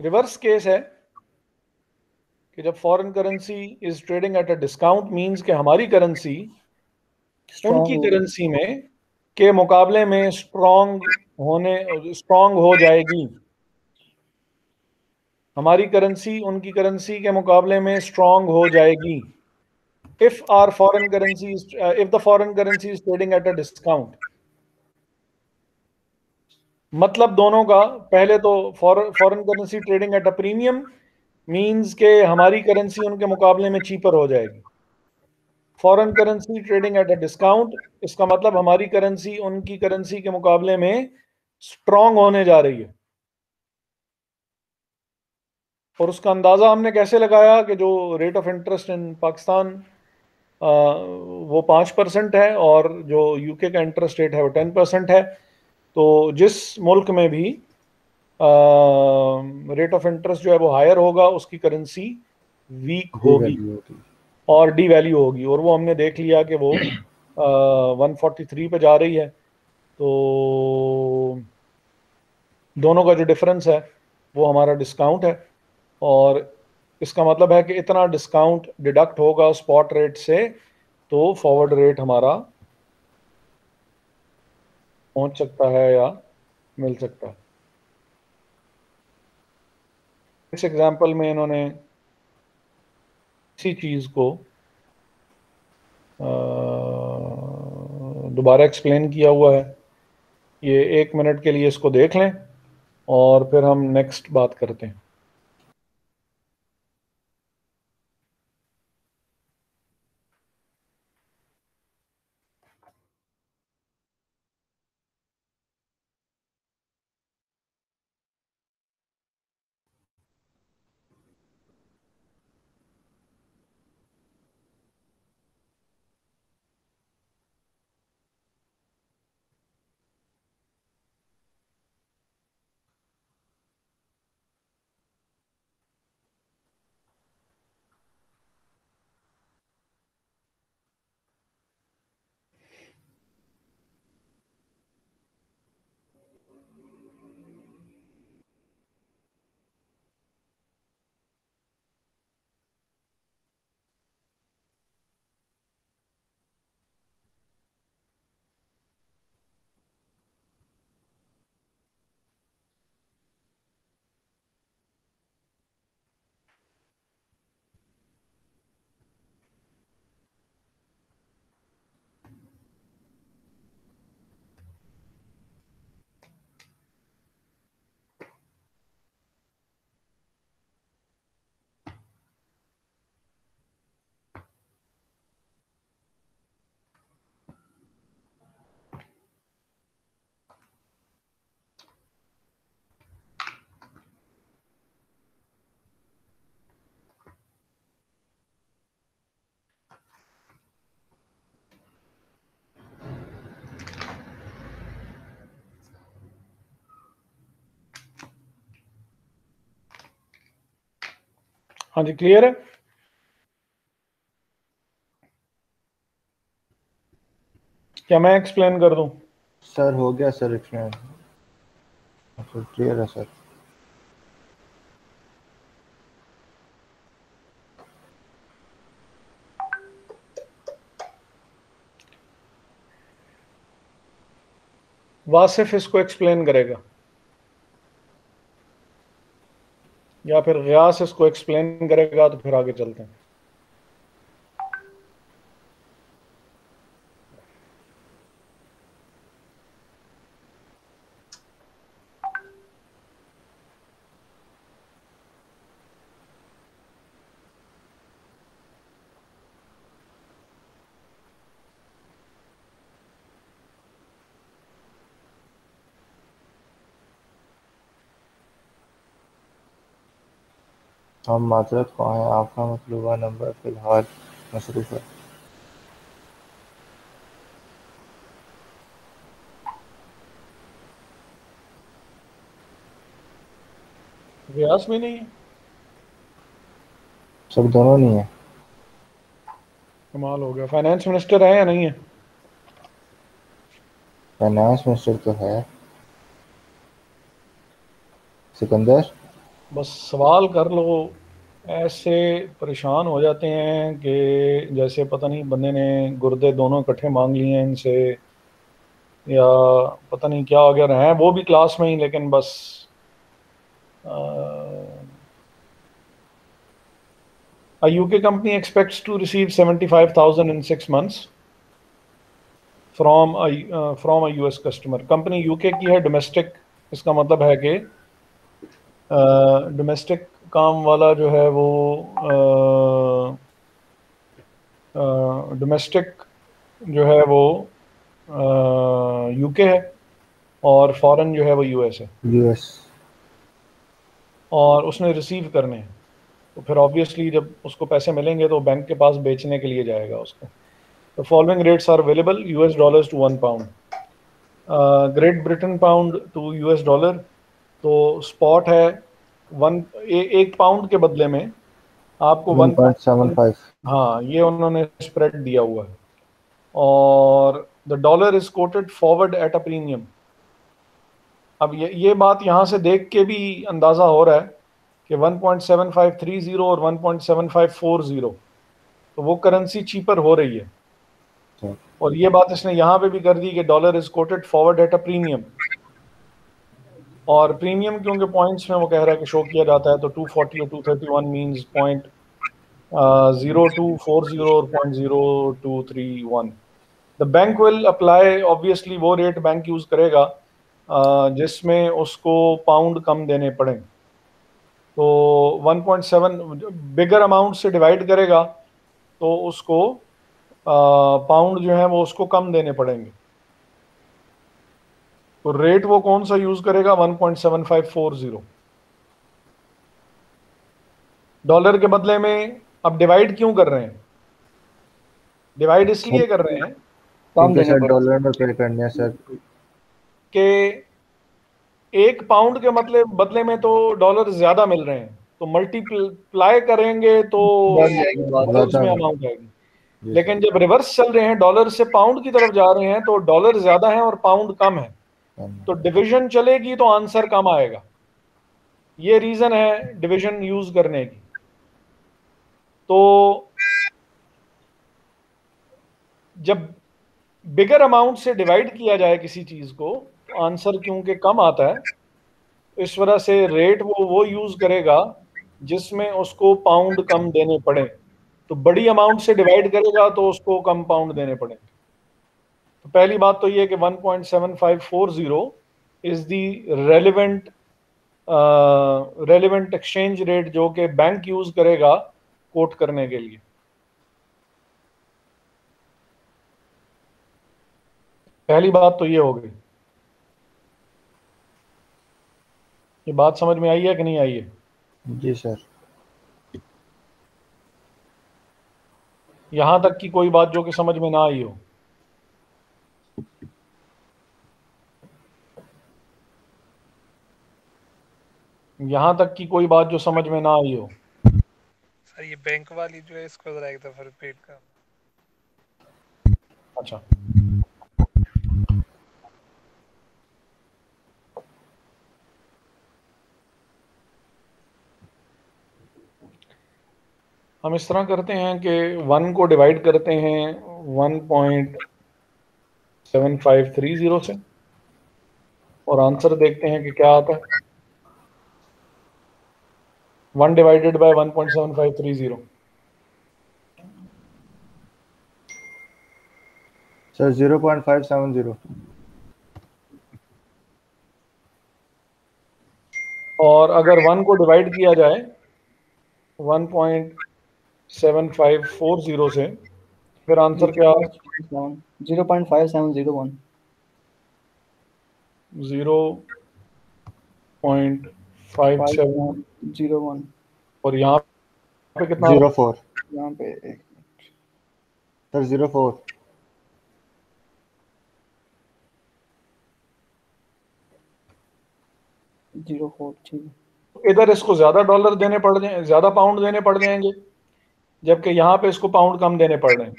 रिवर्स केस है कि जब foreign currency is trading at a discount, means कि हमारी करेंसी उनकी स्ट्रॉन्ग। करेंसी में के मुकाबले में स्ट्रांग हो जाएगी। हमारी करेंसी उनकी करेंसी के मुकाबले में स्ट्रांग हो जाएगी। if the foreign currency is trading at a discount, मतलब दोनों का, पहले तो foreign currency trading at a premium means के हमारी करेंसी उनके मुकाबले में चीपर हो जाएगी। Foreign currency trading at a discount, इसका मतलब हमारी करेंसी उनकी करेंसी के मुकाबले में स्ट्रांग होने जा रही है। और उसका अंदाजा हमने कैसे लगाया कि जो rate of interest in Pakistan वो 5% है और जो यूके का इंटरेस्ट रेट है वो 10% है। तो जिस मुल्क में भी रेट ऑफ इंटरेस्ट जो है वो हायर होगा, उसकी करेंसी वीक डी होगी वैल्यू होगी। और डी वैल्यू होगी। और वो हमने देख लिया कि वो 143 पे जा रही है। तो दोनों का जो डिफरेंस है वो हमारा डिस्काउंट है, और इसका मतलब है कि इतना डिस्काउंट डिडक्ट होगा स्पॉट रेट से, तो फॉरवर्ड रेट हमारा पहुंच सकता है या मिल सकता है। इस एग्जांपल में इन्होंने इसी चीज़ को दोबारा एक्सप्लेन किया हुआ है। ये 1 मिनट के लिए इसको देख लें और फिर हम नेक्स्ट बात करते हैं। हाँ जी, क्लियर है? क्या मैं एक्सप्लेन कर दूं? सर हो गया सर एक्सप्लेन, क्लियर है सर। वासिफ इसको एक्सप्लेन करेगा या फिर गयास इसको एक्सप्लेन करेगा, तो फिर आगे चलते हैं। हम माजरत ख्वाह हैं, आपका मतलूबा नंबर फिलहाल मसरूफ है। गयास भी नहीं है? सब दोनों नहीं है। कमाल हो गया। फाइनेंस मिनिस्टर है या नहीं है? फाइनेंस मिनिस्टर तो है, सिकंदर। बस सवाल कर लो। ऐसे परेशान हो जाते हैं कि जैसे पता नहीं बंदे ने गुर्दे दोनों इकट्ठे मांग लिए हैं इनसे, या पता नहीं क्या हो गया। हैं वो भी क्लास में ही, लेकिन बस a UK company expects to receive 75,000 in 6 months from a US customer। Company UK की है, डोमेस्टिक। इसका मतलब है कि डोमेस्टिक काम वाला जो है वो डोमेस्टिक जो है वो यूके है, और फॉरेन जो है वो यूएस है, यूएस। और उसने रिसीव करने हैं। तो फिर ऑब्वियसली जब उसको पैसे मिलेंगे तो बैंक के पास बेचने के लिए जाएगा उसको। The following rates are available: US dollars to 1 pound, Great Britain pound to US dollar. तो स्पॉट है एक पाउंड के बदले में आपको 1.7। 1.75। हाँ, ये उन्होंने स्प्रेड दिया हुआ है। और the dollar is coated forward eight a premium. अब ये बात यहाँ से देख के भी अंदाज़ा हो रहा है कि 1.7530 और 1.7540, तो वो करेंसी चीपर हो रही है। और ये बात इसने यहाँ पे भी कर दी कि dollar is coated forward eight a premium. और प्रीमियम क्योंकि पॉइंट्स में वो कह रहा है कि शो किया जाता है, तो 240 और 231 मीन्स 0.0240 और 0.0231। The bank will apply, obviously वो रेट बैंक यूज करेगा जिसमें उसको पाउंड कम देने पड़े। तो 1.7 बिगर अमाउंट से डिवाइड करेगा तो उसको पाउंड जो है वो उसको कम देने पड़ेंगे। तो रेट वो कौन सा यूज करेगा? 1.7540 डॉलर के बदले में। अब डिवाइड क्यों कर रहे हैं? डिवाइड इसलिए कर रहे हैं कम क्योंकि देने सर पर। डॉलर में पे करने हैं सर। कि एक पाउंड के मतलब बदले में तो डॉलर ज्यादा मिल रहे हैं, तो मल्टीप्लाई करेंगे तो बढ़ जाएगी बात। डॉलर्स ज्यादा में में। अमाउंट आएगी। जी लेकिन सर। जब रिवर्स चल रहे हैं, डॉलर से पाउंड की तरफ जा रहे हैं, तो डॉलर ज्यादा है और पाउंड कम है, तो डिवीजन चलेगी तो आंसर कम आएगा। ये रीजन है डिवीजन यूज करने की। तो जब बिगर अमाउंट से डिवाइड किया जाए किसी चीज को, तो आंसर क्योंकि कम आता है, इस वजह से रेट वो यूज करेगा जिसमें उसको पाउंड कम देने पड़े। तो बड़ी अमाउंट से डिवाइड करेगा तो उसको कम पाउंड देने पड़े। तो पहली बात तो ये कि 1.7540 is the relevant exchange rate जो कि बैंक यूज करेगा कोट करने के लिए। पहली बात तो ये हो गई। ये बात समझ में आई है कि नहीं आई है? जी सर। यहां तक की कोई बात जो कि समझ में ना आई हो? यहां तक की कोई बात जो समझ में ना आई हो? सर ये बैंक वाली जो है इसको जरा एक दफा रिपीट कर। अच्छा, हम इस तरह करते हैं कि 1 को डिवाइड करते हैं 1.7530 से और आंसर देखते हैं कि क्या आता है। 1 डिवाइडेड बाय 1.7530 सर 0.570। और अगर 1 को डिवाइड किया जाए 1.7540 से, फिर आंसर क्या है? 0.5701। 0.5701 और यहाँ पे कितना? 04 यहाँ पे सर 04 04 ठीक है। इधर इसको ज्यादा डॉलर देने पड़ जाए, ज्यादा पाउंड देने पड़ जाएंगे, जबकि यहाँ पे इसको पाउंड कम देने पड़ रहे हैं।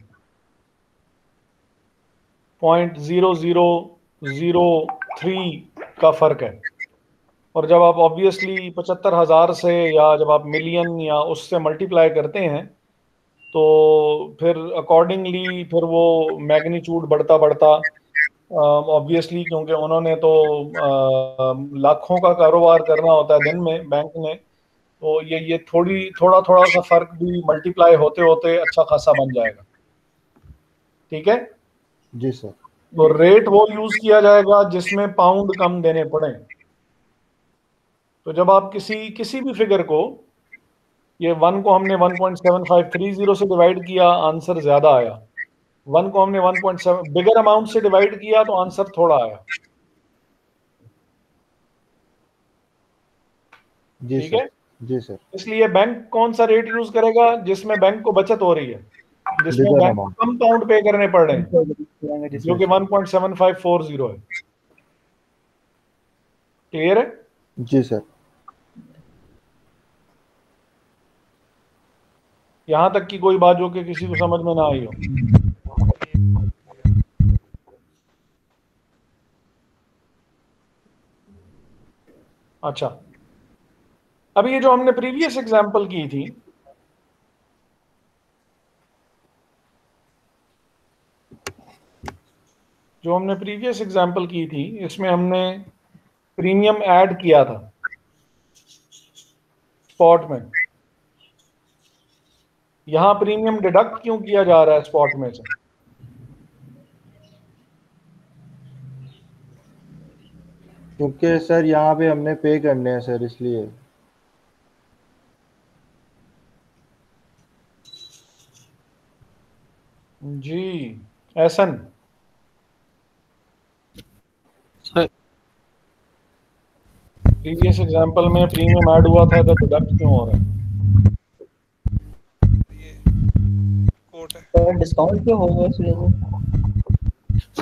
0.0003 का फर्क है। और जब आप ऑब्वियसली 75,000 से या जब आप मिलियन या उससे मल्टीप्लाई करते हैं तो फिर अकॉर्डिंगली फिर वो मैग्नीट्यूड बढ़ता बढ़ता ऑब्वियसली, क्योंकि उन्होंने तो लाखों का कारोबार करना होता है दिन में बैंक ने, तो ये थोड़ा थोड़ा सा फर्क भी मल्टीप्लाई होते होते अच्छा खासा बन जाएगा। ठीक है जी सर। तो रेट वो यूज किया जाएगा जिसमें पाउंड कम देने पड़े। तो जब आप किसी भी फिगर को, ये 1 को हमने 1.7530 से डिवाइड किया, आंसर ज्यादा आया। 1 को हमने 1.7 बिगर अमाउंट से डिवाइड किया तो आंसर थोड़ा आया। जी ठीक सर। है, जी सर। इसलिए बैंक कौन सा रेट यूज करेगा? जिसमें बैंक को बचत हो रही है, जिसमें बिगर बैंक को अमाउंट। कम पाउंड पे करने पड़ रहे हैं, जो कि जी 1.7540 है। क्लियर है? जी सर। यहां तक की कोई बात जो कि किसी को समझ में ना आई हो? अच्छा, अब ये जो हमने प्रीवियस एग्जांपल की थी, इसमें हमने प्रीमियम ऐड किया था स्पॉट में। यहां प्रीमियम डिडक्ट क्यों किया जा रहा है स्पॉट में से? क्योंकि सर यहाँ पे हमने पे करने हैं सर, इसलिए। जी एहसन, प्रीवियस एग्जांपल में प्रीमियम ऐड हुआ था तो डिडक्ट क्यों हो रहा है? सर डिस्काउंट क्यों होगा इस वजह से?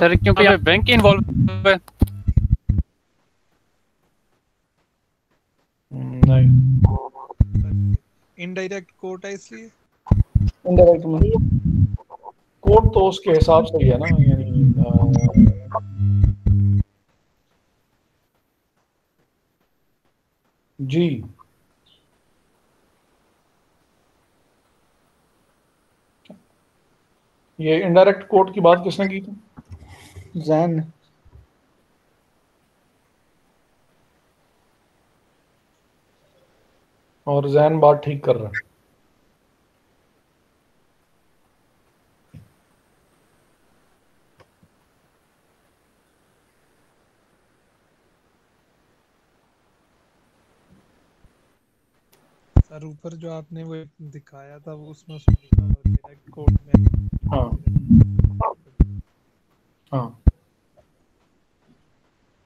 सर क्योंकि यहाँ बैंक इन्वॉल्व है। नहीं, इनडायरेक्ट कोट है इसलिए। इनडायरेक्ट में कोड तो उसके हिसाब से ही है ना, यानी जी ये इनडायरेक्ट कोड की बात किसने की थी? जैन। और जैन बात ठीक कर रहा है। सर ऊपर जो आपने वो दिखाया था वो उसमें लिखा हुआ डायरेक्ट कोड में। हाँ हाँ,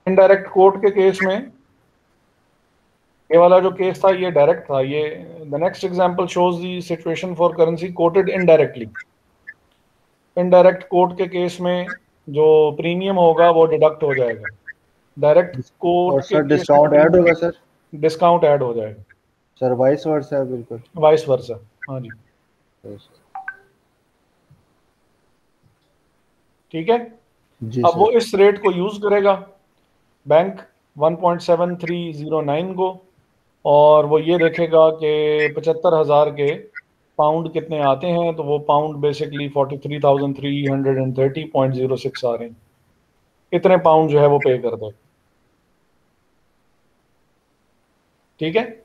इनडायरेक्ट कोड के केस में ये वाला जो केस था ये डायरेक्ट था। ये the next example shows the situation for currency coated indirectly. Indirect code के केस में जो प्रीमियम होगा वो डिडक्ट हो जाएगा। डायरेक्ट कोड और के सर केस डिस्काउंट ऐड होगा सर? डिस्काउंट ऐड हो जाएगा। सर वाइस वर्सा है, बिल्कुल वाइस वर्सा। हाँ जी, यस। ठीक है। जी अब वो सर। इस रेट को यूज करेगा बैंक 1.7309 को, और वो ये देखेगा कि 75,000 के पाउंड कितने आते हैं, तो वो पाउंड बेसिकली 43,330.06 आ रहे हैं। इतने पाउंड जो है वो पे कर दे। ठीक है।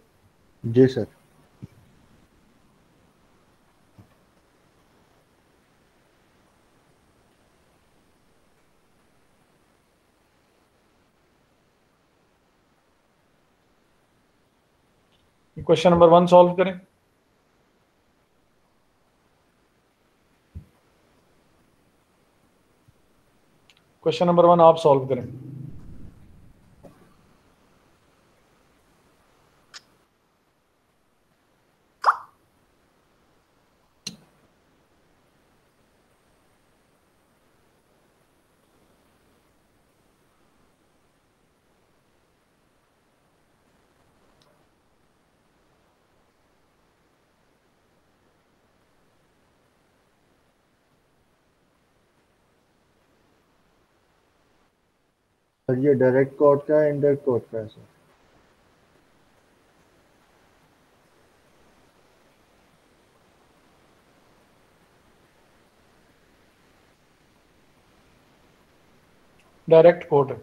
जी सर। क्वेश्चन नंबर 1 सॉल्व करें। क्वेश्चन नंबर 1 आप सॉल्व करें। सर ये डायरेक्ट कोड का है, इनडायरेक्ट कोड का है सर? डायरेक्ट कोट है।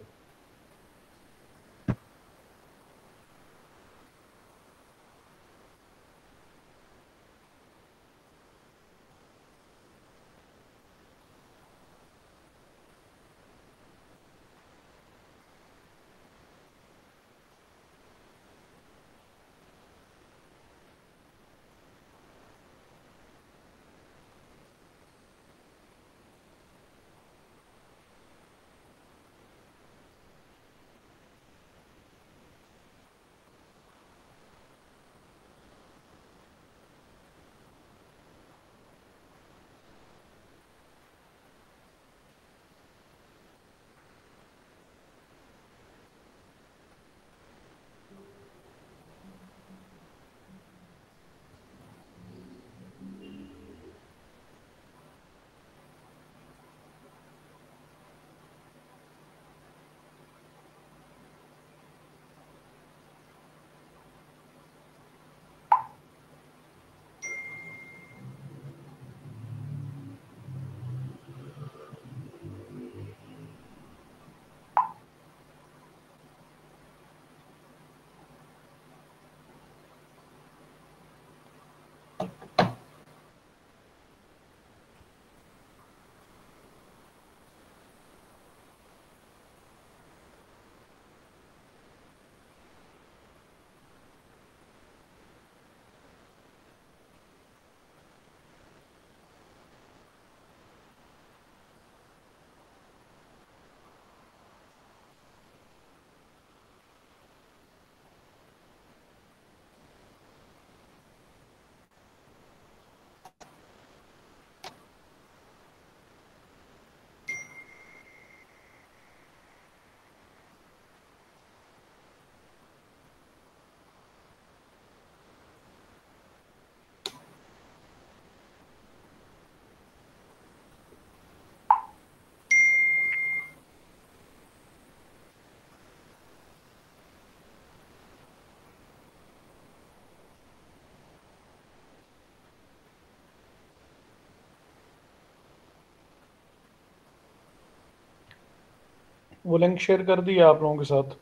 वो लिंक शेयर कर दिया आप लोगों के साथ।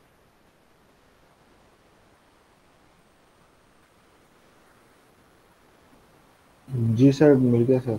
जी सर, मिल गया सर।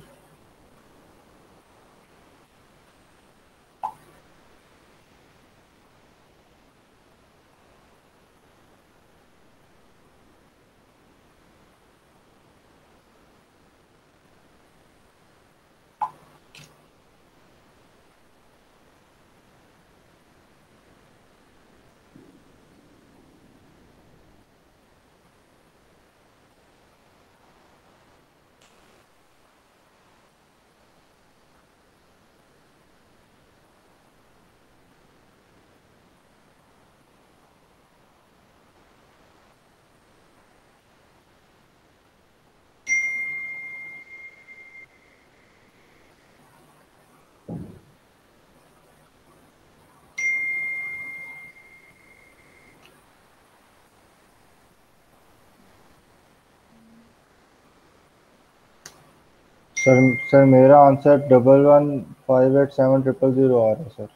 सर मेरा आंसर 11158700 आ रहा है सर।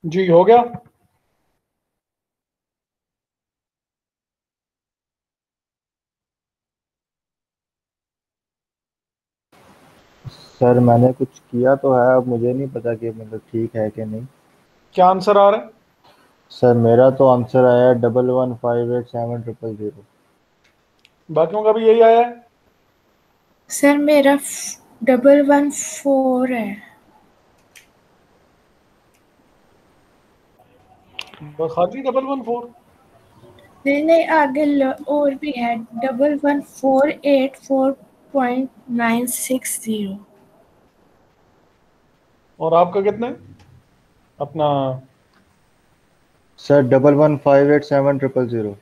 जी हो गया। सर मैंने कुछ किया तो है, अब मुझे नहीं पता कि मतलब ठीक है कि नहीं। क्या आंसर आ रहा है? सर मेरा तो आंसर आया है 11158700। बाकियों का भी यही आया है? सर मेरा 114 है। बस खाली 114? नहीं नहीं, आगे और भी है, 11484.960। और आपका कितना है अपना? सर 11158700।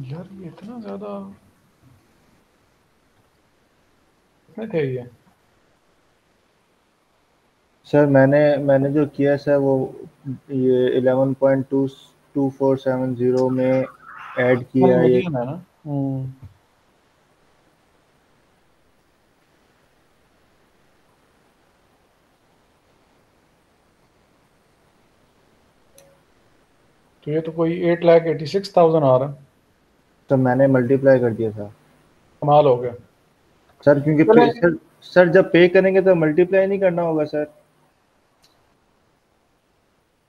यार ये इतना ज्यादा कितने थे ये? सर मैंने मैंने जो किया सर वो ये 11.22470 में ऐड नहीं किया ये। मीडियम है ना। तो ये तो कोई 8,86,000 आ रहा है। तो मैंने मल्टीप्लाई कर दिया था कमाल हो गया। सर, क्योंकि चले सर जब पे करेंगे तो मल्टीप्लाई नहीं करना होगा सर।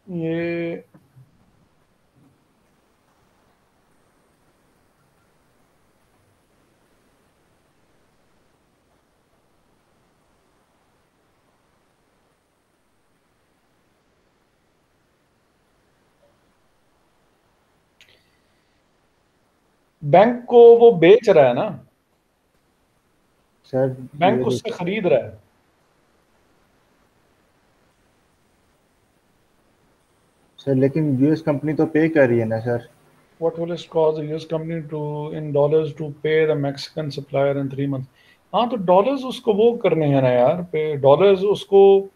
ये बैंक को वो बेच रहा है ना, सर ये बैंक उससे खरीद रहा है। सर लेकिन यूएस कंपनी तो पे कर रही है ना sir. What will it cause the US company to in dollars to pay the Mexican supplier in 3 months? हाँ तो डॉलर्स उसको वो करने हैं ना यार, पे डॉलर्स उसको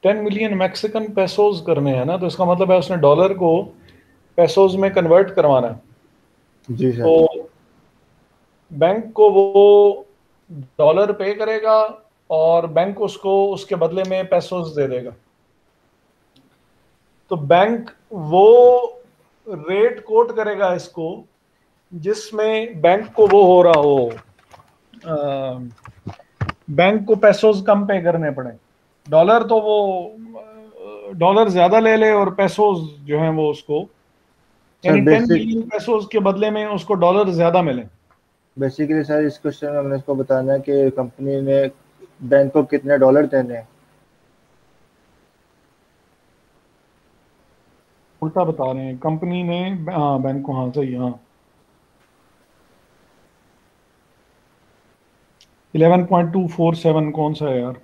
10 मिलियन मैक्सिकन पेसोज करने हैं ना, तो इसका मतलब है उसने डॉलर को पेसोज में कन्वर्ट करवाना है। जी सर। तो बैंक को वो डॉलर पे करेगा और बैंक उसको उसके बदले में पेसोज दे देगा। तो बैंक वो रेट कोट करेगा इसको जिसमें बैंक को वो हो रहा हो, बैंक को पेसोज कम पे करने पड़े। डॉलर तो वो डॉलर ज्यादा ले ले और पेसोज जो है वो उसको, सर यानी 10 मिलियन पेसोज के बदले में उसको डॉलर ज्यादा मिले। बेसिकली सर इस क्वेश्चन में हमने इसको बताना है कि कंपनी ने बैंक को कितने डॉलर देने हैं। उल्टा बता रहे हैं कंपनी ने। हाँ बैंक को, हाँ सही, हाँ 11.247 कौन सा है यार?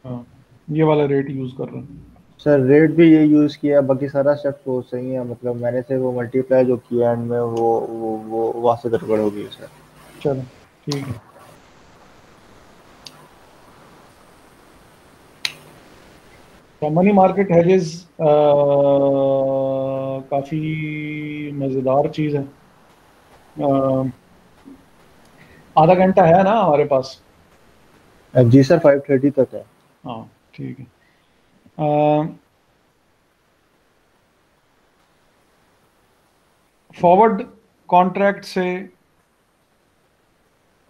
हाँ ये वाला रेट यूज कर रहे हैं। सर रेट भी ये यूज़ किया, बाकी सारा स्टेप तो सही है, मतलब मैंने से वो मल्टीप्लाई जो किया एंड में वो वहाँ से गड़बड़ हो गई सर। चलो ठीक है। तो मनी मार्केट हेजेस काफी मजेदार चीज है। आधा घंटा है ना हमारे पास? जी सर 5:30 तक है। हाँ ठीक है। फॉरवर्ड कॉन्ट्रैक्ट से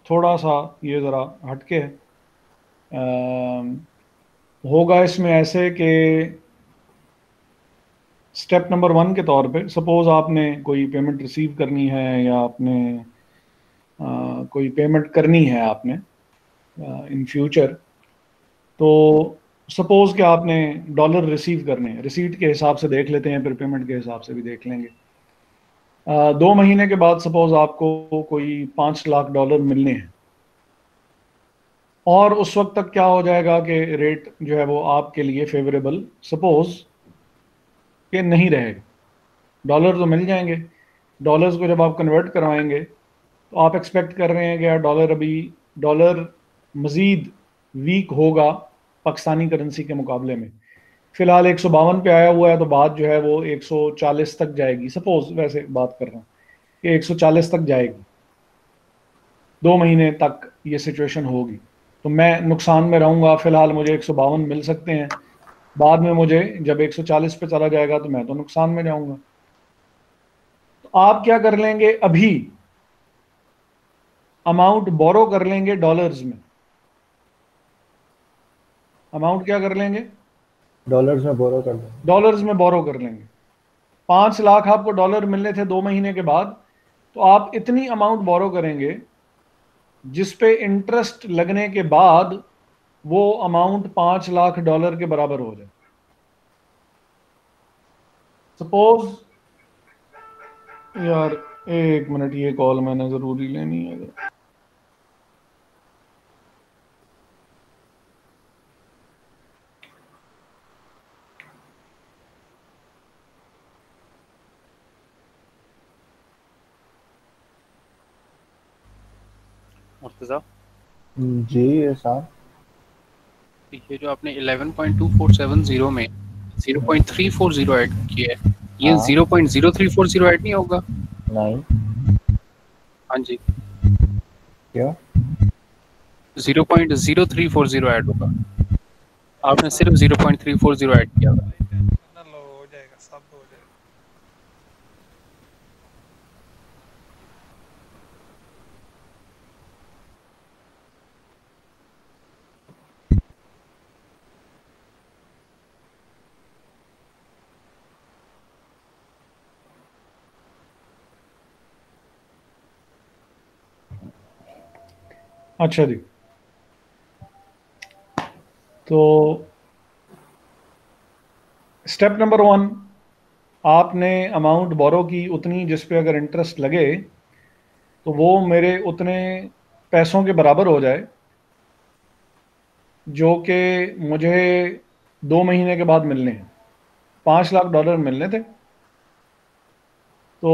थोड़ा सा ये ज़रा हटके है। होगा इसमें ऐसे कि स्टेप नंबर 1 के तौर पे, सपोज आपने कोई पेमेंट रिसीव करनी है या आपने कोई पेमेंट करनी है आपने इन फ्यूचर, तो सपोज कि आपने डॉलर रिसीव करने हैं, रिसीट के हिसाब से देख लेते हैं, फिर पेमेंट के हिसाब से भी देख लेंगे। 2 महीने के बाद सपोज आपको कोई 5 लाख डॉलर मिलने हैं, और उस वक्त तक क्या हो जाएगा कि रेट जो है वो आपके लिए फेवरेबल सपोज कि नहीं रहेगा। डॉलर तो मिल जाएंगे, डॉलर्स को जब आप कन्वर्ट करवाएंगे तो आप एक्सपेक्ट कर रहे हैं कि यार डॉलर मज़ीद वीक होगा पाकिस्तानी करेंसी के मुकाबले में। फिलहाल 152 पे आया हुआ है, तो बात जो है वो 140 तक जाएगी। सपोज वैसे बात कर रहा हूँ कि 140 तक जाएगी, 2 महीने तक ये सिचुएशन होगी, तो मैं नुकसान में रहूंगा। फिलहाल मुझे 152 मिल सकते हैं, बाद में मुझे जब 140 पे चला जाएगा तो मैं तो नुकसान में जाऊंगा। तो आप क्या कर लेंगे, अभी अमाउंट बोरो कर लेंगे डॉलर्स में। अमाउंट क्या कर लेंगे, डॉलर्स में बोरो कर देंगे। डॉलर्स में बोरो कर लेंगे। 5 लाख आपको डॉलर मिलने थे 2 महीने के बाद, तो आप इतनी अमाउंट बोरो करेंगे जिस पे इंटरेस्ट लगने के बाद वो अमाउंट 5 लाख डॉलर के बराबर हो जाए। सपोज, यार 1 मिनट, ये कॉल मैंने जरूरी लेनी है। मुर्तजा जी एहसान, ये जो आपने 11.2470 में 0.340 ऐड किया है, ये हाँ 0.0340 ऐड नहीं होगा? नहीं, हाँ जी, क्यों? 0.0340 ऐड होगा। आपने सिर्फ 0.340 ऐड किया हुआ है। हो जाएगा, सब हो जाएगा। अच्छा जी, तो स्टेप नंबर 1, आपने अमाउंट बोरो की उतनी जिस पे अगर इंटरेस्ट लगे तो वो मेरे उतने पैसों के बराबर हो जाए जो कि मुझे 2 महीने के बाद मिलने हैं। 5 लाख डॉलर मिलने थे, तो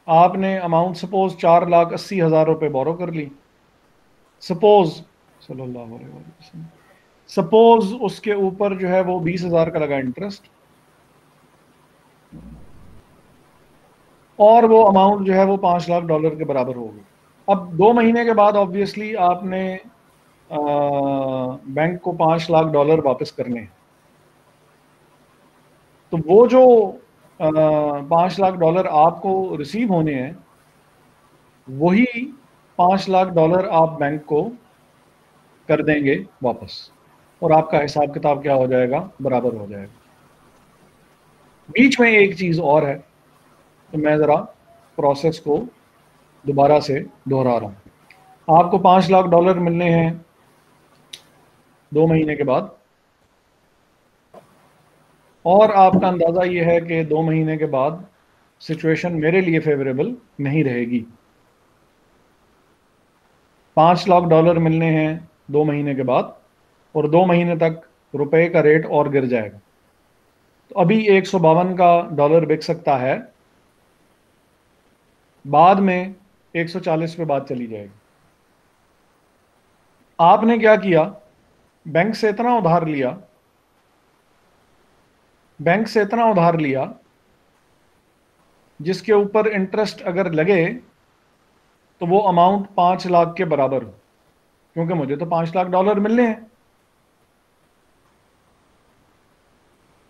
आपने अमाउंट सपोज 4,80,000 रुपये बोरो कर ली। सपोज सल्लल्लाहु अलैहि वसल्लम, सपोज उसके ऊपर जो है वो 20,000 का लगा इंटरेस्ट, और वो अमाउंट जो है वो 5 लाख डॉलर के बराबर हो गई। अब 2 महीने के बाद ऑब्वियसली आपने बैंक को 5 लाख डॉलर वापस करने हैं, तो वो जो 5 लाख डॉलर आपको रिसीव होने हैं, वही 5 लाख डॉलर आप बैंक को कर देंगे वापस, और आपका हिसाब किताब क्या हो जाएगा, बराबर हो जाएगा। बीच में एक चीज़ और है, तो मैं ज़रा प्रोसेस को दोबारा से दोहरा रहा हूँ। आपको 5 लाख डॉलर मिलने हैं 2 महीने के बाद, और आपका अंदाज़ा ये है कि 2 महीने के बाद सिचुएशन मेरे लिए फेवरेबल नहीं रहेगी। 5 लाख डॉलर मिलने हैं 2 महीने के बाद, और 2 महीने तक रुपए का रेट और गिर जाएगा, तो अभी 152 का डॉलर बिक सकता है, बाद में 140 पे बात चली जाएगी। आपने क्या किया, बैंक से इतना उधार लिया, बैंक से इतना उधार लिया जिसके ऊपर इंटरेस्ट अगर लगे तो वो अमाउंट 5 लाख के बराबर हो, क्योंकि मुझे तो 5 लाख डॉलर मिलने हैं।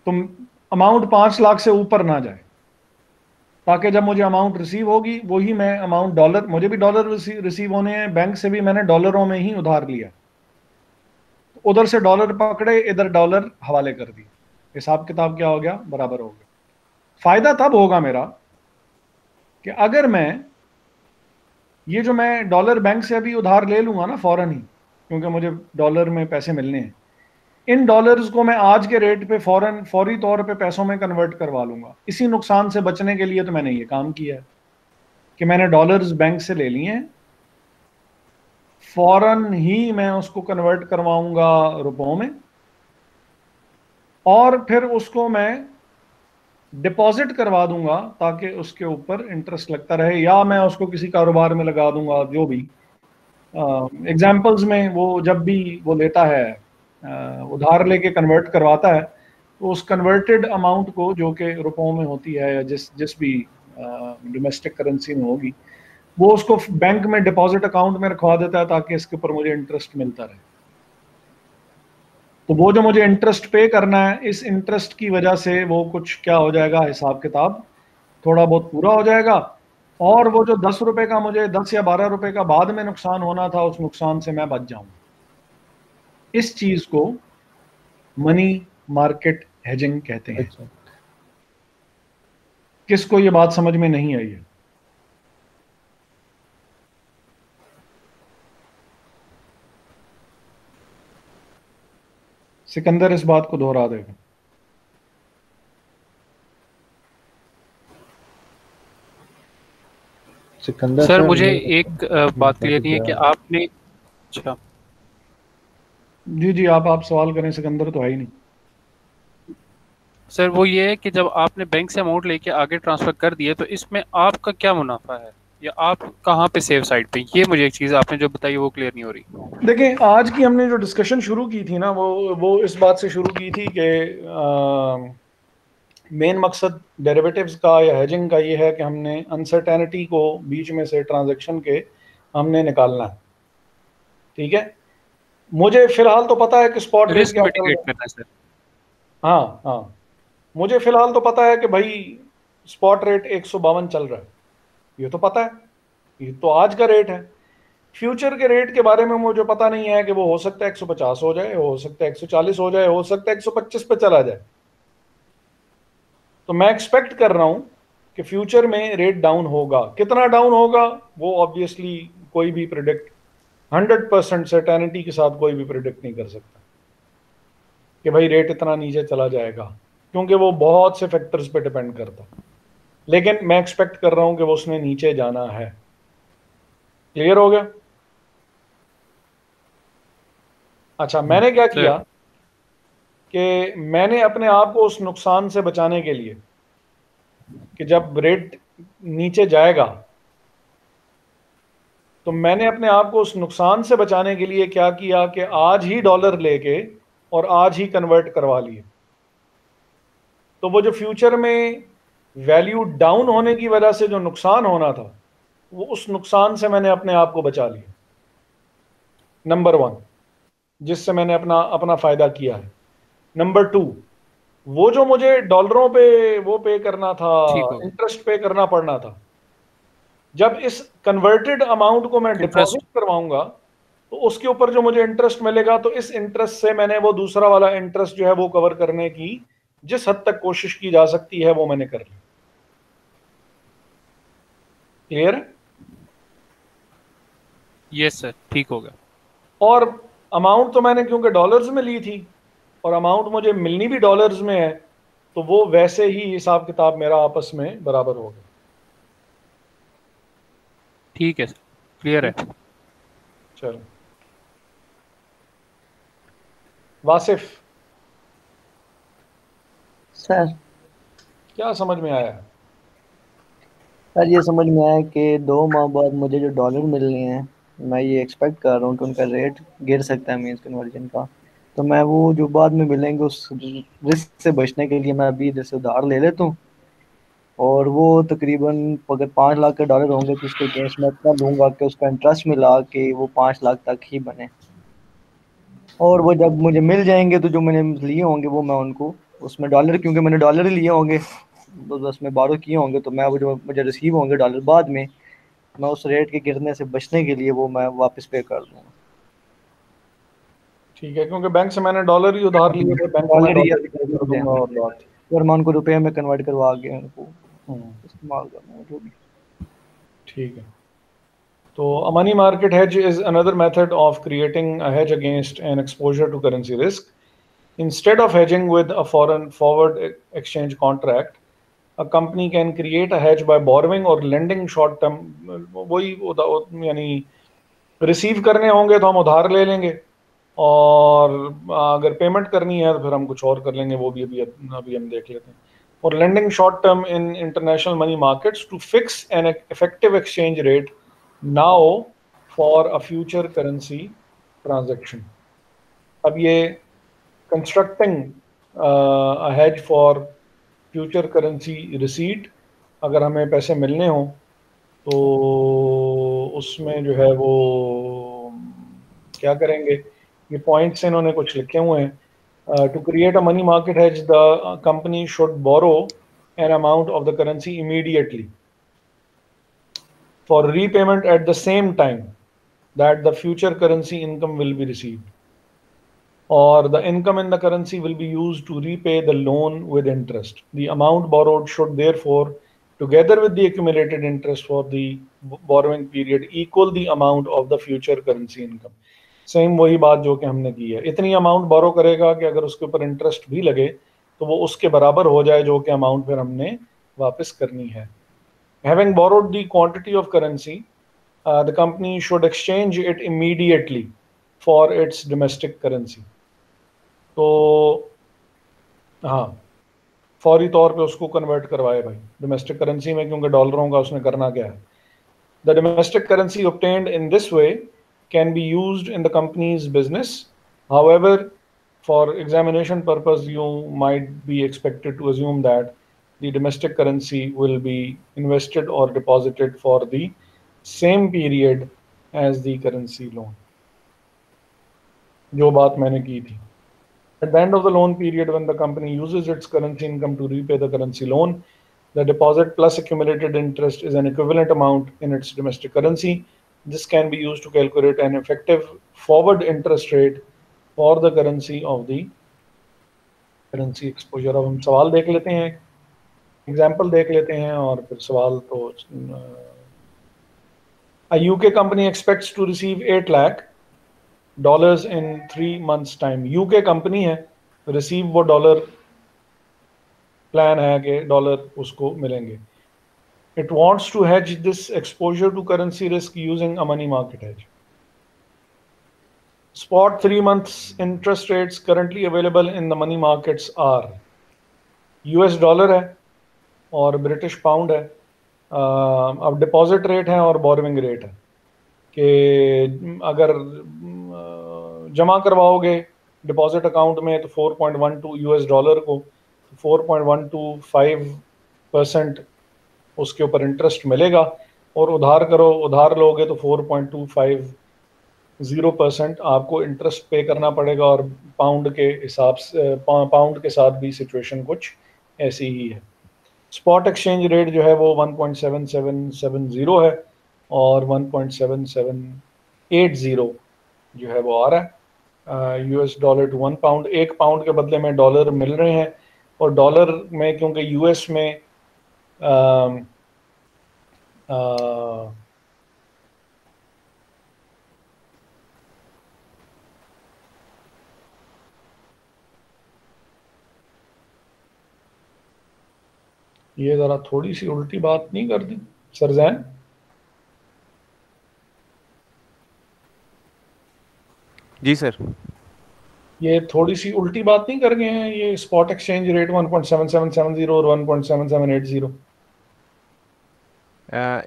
तो अमाउंट 5 लाख से ऊपर ना जाए, ताकि जब मुझे अमाउंट रिसीव होगी वही मैं अमाउंट डॉलर, मुझे भी डॉलर रिसीव होने हैं, बैंक से भी मैंने डॉलरों में ही उधार लिया, उधर से डॉलर पकड़े, इधर डॉलर हवाले कर दिए, हिसाब किताब क्या हो गया, बराबर हो गया। फायदा तब होगा मेरा कि अगर मैं ये जो मैं डॉलर बैंक से अभी उधार ले लूंगा ना फौरन ही, क्योंकि मुझे डॉलर में पैसे मिलने हैं, इन डॉलर्स को मैं आज के रेट पे फौरी तौर पे पैसों में कन्वर्ट करवा लूंगा। इसी नुकसान से बचने के लिए तो मैंने ये काम किया है कि मैंने डॉलर्स बैंक से ले लिए हैं, फौरन ही मैं उसको कन्वर्ट करवाऊंगा रुपयों में, और फिर उसको मैं डिपॉजिट करवा दूंगा ताकि उसके ऊपर इंटरेस्ट लगता रहे, या मैं उसको किसी कारोबार में लगा दूंगा, जो भी एग्जाम्पल्स में वो जब भी वो लेता है उधार लेके कन्वर्ट करवाता है, तो उस कन्वर्टेड अमाउंट को, जो कि रुपयों में होती है या जिस भी डोमेस्टिक करेंसी में होगी, वो उसको बैंक में डिपॉजिट अकाउंट में रखवा देता है ताकि इसके ऊपर मुझे इंटरेस्ट मिलता रहे। तो वो जो मुझे इंटरेस्ट पे करना है, इस इंटरेस्ट की वजह से वो कुछ क्या हो जाएगा, हिसाब किताब थोड़ा बहुत पूरा हो जाएगा, और वो जो 10 रुपए का मुझे 10 या 12 रुपए का बाद में नुकसान होना था, उस नुकसान से मैं बच जाऊंगा। इस चीज को मनी मार्केट हेजिंग कहते हैं। किसको ये बात समझ में नहीं आई है? सिकंदर इस बात को दोहरा देगा। सिकंदर सर मुझे एक बात क्लियर नहीं है कि आपने, अच्छा जी जी, आप सवाल करें, सिकंदर तो है ही नहीं। सर वो ये है कि जब आपने बैंक से अमाउंट लेके आगे ट्रांसफर कर दिए तो इसमें आपका क्या मुनाफा है, या आप कहाँ पे सेफ साइड पे? ये मुझे एक चीज़ आपने जो बताई वो क्लियर नहीं हो रही। देखिए, आज की हमने जो डिस्कशन शुरू की थी ना, वो इस बात से शुरू की थी कि मेन मकसद डेरिवेटिव्स का या हेजिंग का ये है कि हमने अनसर्टेनिटी को बीच में से ट्रांजैक्शन के हमने निकालना है। ठीक है, मुझे फिलहाल तो पता है कि स्पॉट रेट रिस्क क्या मिटिगेट करना है सर। हाँ हाँ, मुझे फिलहाल तो पता है कि भाई स्पॉट रेट 152 चल रहा है, ये तो पता है, ये तो आज का रेट है। फ्यूचर के रेट के बारे में मुझे पता नहीं है कि वो हो सकता है 150 हो जाए, हो सकता है 140 हो जाए, हो सकता है 125 पे चला जाए। तो मैं एक्सपेक्ट कर रहा हूं कि फ्यूचर में रेट डाउन होगा। कितना डाउन होगा वो ऑब्वियसली कोई भी प्रिडिक्ट 100% सर्टेनिटी के साथ कोई भी प्रिडिक्ट नहीं कर सकता कि भाई रेट इतना नीचे चला जाएगा, क्योंकि वो बहुत से फैक्टर्स पे डिपेंड करता है। लेकिन मैं एक्सपेक्ट कर रहा हूं कि वो उसने नीचे जाना है। क्लियर हो गया? अच्छा, मैंने क्या किया कि मैंने अपने आप को उस नुकसान से बचाने के लिए कि जब रेट नीचे जाएगा, तो मैंने अपने आप को उस नुकसान से बचाने के लिए क्या किया कि आज ही डॉलर लेके और आज ही कन्वर्ट करवा लिए। तो वो जो फ्यूचर में वैल्यू डाउन होने की वजह से जो नुकसान होना था, वो उस नुकसान से मैंने अपने आप को बचा लिया। नंबर 1, जिससे मैंने अपना अपना फायदा किया है। नंबर 2, वो जो मुझे डॉलरों पे वो पे करना था, इंटरेस्ट पे करना पड़ना था, जब इस कन्वर्टेड अमाउंट को मैं डिपॉजिट करवाऊंगा तो उसके ऊपर जो मुझे इंटरेस्ट मिलेगा, तो इस इंटरेस्ट से मैंने वो दूसरा वाला इंटरेस्ट जो है वो कवर करने की जिस हद तक कोशिश की जा सकती है वो मैंने कर ली। क्लियर? यस सर, ठीक होगा। और अमाउंट तो मैंने क्योंकि डॉलर्स में ली थी और अमाउंट मुझे मिलनी भी डॉलर्स में है, तो वो वैसे ही हिसाब किताब मेरा आपस में बराबर हो गया। ठीक है सर, क्लियर है। चलो, वासिफ सर, क्या समझ में आया? सर ये समझ में आया कि 2 माह बाद मुझे जो डॉलर मिलने हैं, मैं ये एक्सपेक्ट कर रहा हूँ कि उनका रेट गिर सकता है मीन्स कन्वर्जन का। तो मैं वो जो बाद में मिलेंगे उस रिस्क से बचने के लिए मैं अभी इधर से उधार ले लेता हूँ, और वो तकरीबन अगर 5 लाख के डॉलर होंगे तो उसके अगेंस्ट मैं इतना लूँगा कि उसका इंटरेस्ट मिला के वो 5 लाख तक ही बने। और वो जब मुझे मिल जाएंगे तो जो मैंने लिए होंगे वो मैं उनको उसमें डॉलर, क्योंकि मैंने डॉलर ही लिए होंगे तो बस में बारो किए होंगे, तो मैं वो जो मुझे रिसीव होंगे डॉलर बाद में, मैं उस रेट के गिरने से बचने के लिए वो मैं वापस पे कर दूँगा। ठीक है, क्योंकि बैंक से मैंने डॉलर ही उधार लिए थे, बैंक को मैं डॉलर कर दूंगा और बात। और मैं उनको रुपये में कन्वर्ट करवा के उनको इस्तेमाल करना जो भी। ठीक है, तो a money market hedge is another method of creating a hedge against an exposure to currency risk. Instead of hedging with a foreign forward exchange contract, a company can create a hedge by borrowing or lending short term। वही यानी रिसीव करने होंगे तो हम उधार ले लेंगे, और अगर पेमेंट करनी है तो फिर हम कुछ और कर लेंगे, वो भी अभी हम देख लेते हैं। और lending short term in international money markets to fix an effective exchange rate now for a future currency transaction। अब ये constructing hedge for future currency receipt, अगर हमें पैसे मिलने हों तो उसमें जो है वो क्या करेंगे, ये पॉइंट्स इन्होंने कुछ लिखे हुए हैं. To create a money market hedge, the company should borrow an amount of the currency immediately for repayment at the same time that the future currency income will be received, or the income in the currency will be used to repay the loan with interest. The amount borrowed should therefore, together with the accumulated interest for the borrowing period, equal the amount of the future currency income. Same वही बात जो कि हमने की है. इतनी अमाउंट बोरो करेगा कि अगर उसके ऊपर इंटरेस्ट भी लगे तो वो उसके बराबर हो जाए जो कि अमाउंट फिर हमने वापस करनी है. Having borrowed the quantity of currency, the company should exchange it immediately for its domestic currency. तो हाँ, फौरी तौर पे उसको कन्वर्ट करवाए भाई डोमेस्टिक करेंसी में, क्योंकि डॉलरों का उसने करना क्या है. The domestic currency obtained in this way can be used in the company's business. However, for examination purpose, you might be expected to assume that the domestic currency will be invested or deposited for the same period as the currency loan. जो बात मैंने की थी. At the end of the loan period, when the company uses its currency income to repay the currency loan, the deposit plus accumulated interest is an equivalent amount in its domestic currency. This can be used to calculate an effective forward interest rate for the currency of the currency exposure. अब हम सवाल देख लेते हैं, एग्जाम्पल देख लेते हैं और फिर सवाल तो A UK company expects to receive $8 lakh in 3 months time. UK company है, रिसीव वो डॉलर प्लान है कि डॉलर उसको मिलेंगे. It wants to hedge this exposure to currency risk using a money market hedge. Spot 3 months interest rates currently available in the money markets are US dollar है और ब्रिटिश पाउंड है. अब डिपॉजिट रेट है और बोरोइंग रेट है कि अगर जमा करवाओगे डिपॉजिट अकाउंट में तो 4.12 यूएस डॉलर को 4.125% उसके ऊपर इंटरेस्ट मिलेगा, और उधार लोगे तो 4.250% आपको इंटरेस्ट पे करना पड़ेगा. और पाउंड के हिसाब से पाउंड के साथ भी सिचुएशन कुछ ऐसी ही है. स्पॉट एक्सचेंज रेट जो है वो 1.7770 है और 1.7780 जो है वो आ रहा है US dollar to 1 pound. 1 pound के बदले में डॉलर मिल रहे हैं, और डॉलर में क्योंकि यूएस में ये जरा थोड़ी सी उल्टी बात नहीं कर दी सरजैन? जी सर, ये थोड़ी सी उल्टी बात नहीं कर गए हैं ये स्पॉट एक्सचेंज रेट 1.7770 और 1.7780?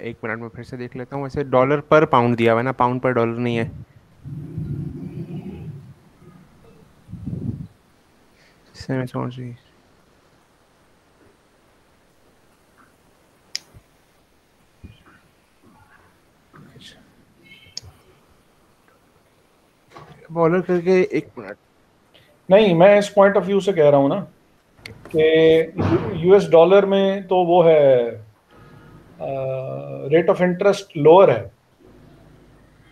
एक मिनट में फिर से देख लेता हूँ. वैसे डॉलर पर पाउंड दिया हुआ है ना, पाउंड पर डॉलर नहीं है. डॉलर करके एक मिनट. नहीं, मैं इस पॉइंट ऑफ व्यू से कह रहा हूँ ना कि यूएस डॉलर में तो वो है रेट ऑफ इंटरेस्ट लोअर है,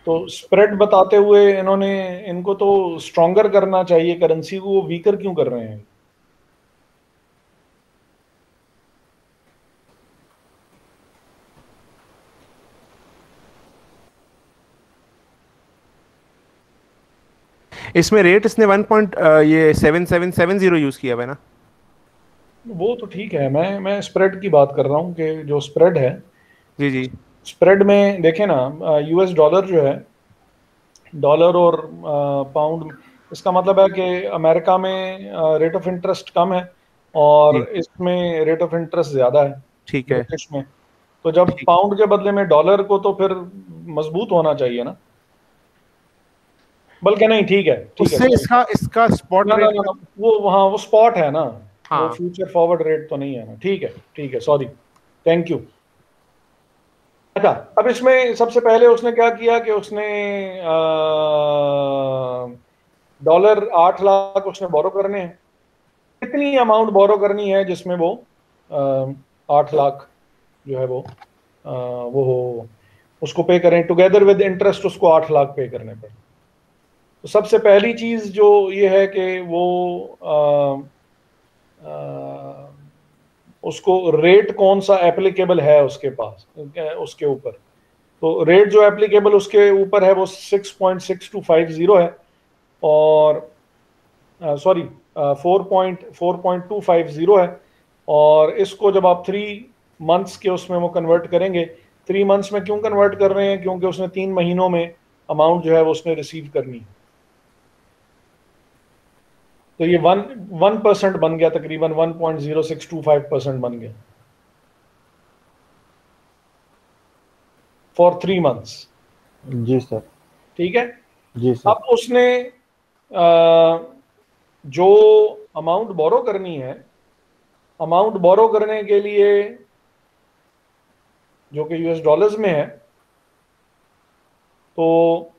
तो स्प्रेड बताते हुए इनको तो स्ट्रॉन्गर करना चाहिए करेंसी को, वो वीकर क्यों कर रहे हैं? इसमें रेट इसने 1.7770 यूज किया हुआ है ना. वो तो ठीक है, मैं स्प्रेड की बात कर रहा हूँ कि जो स्प्रेड है. जी जी, स्प्रेड में देखें ना, यूएस डॉलर जो है, डॉलर और पाउंड, इसका मतलब है कि अमेरिका में रेट ऑफ इंटरेस्ट कम है और इसमें रेट ऑफ इंटरेस्ट ज्यादा है. ठीक है. ब्रिटिश में तो जब पाउंड के बदले में डॉलर को, तो फिर मजबूत होना चाहिए ना. बल्कि नहीं, ठीक है उससे sorry। इसका इसका स्पॉट ना ना रेट ना ना, वो हाँ वो स्पॉट है ना, वो हाँ फ्यूचर फॉरवर्ड रेट तो नहीं है ना। ठीक है सॉरी, थैंक यू। अच्छा, अब इसमें सबसे पहले उसने क्या किया कि उसने $8 लाख उसने बोरो करने हैं। कितनी अमाउंट बोरो करनी है जिसमें वो 8 लाख जो है वो हो, उसको पे करें टुगेदर विद इंटरेस्ट, उसको 8 लाख पे करने पड़े। तो सबसे पहली चीज जो ये है कि वो उसको रेट कौन सा एप्लीकेबल है उसके पास, उसके ऊपर। तो रेट जो एप्लीकेबल उसके ऊपर है वो 6.6250 है, और सॉरी 4.250 है। और इसको जब आप 3 मंथ्स के उसमें वो कन्वर्ट करेंगे, 3 मंथ्स में क्यों कन्वर्ट कर रहे हैं, क्योंकि उसने 3 महीनों में अमाउंट जो है वो उसने रिसीव करनी है। तो ये 1% बन गया, तकरीबन 1.0625% बन गया फॉर 3 मंथ्स। Ji sir. ठीक है, जी सर। अब उसने जो अमाउंट बोरो करनी है, अमाउंट बोरो करने के लिए जो कि यूएस डॉलर्स में है, तो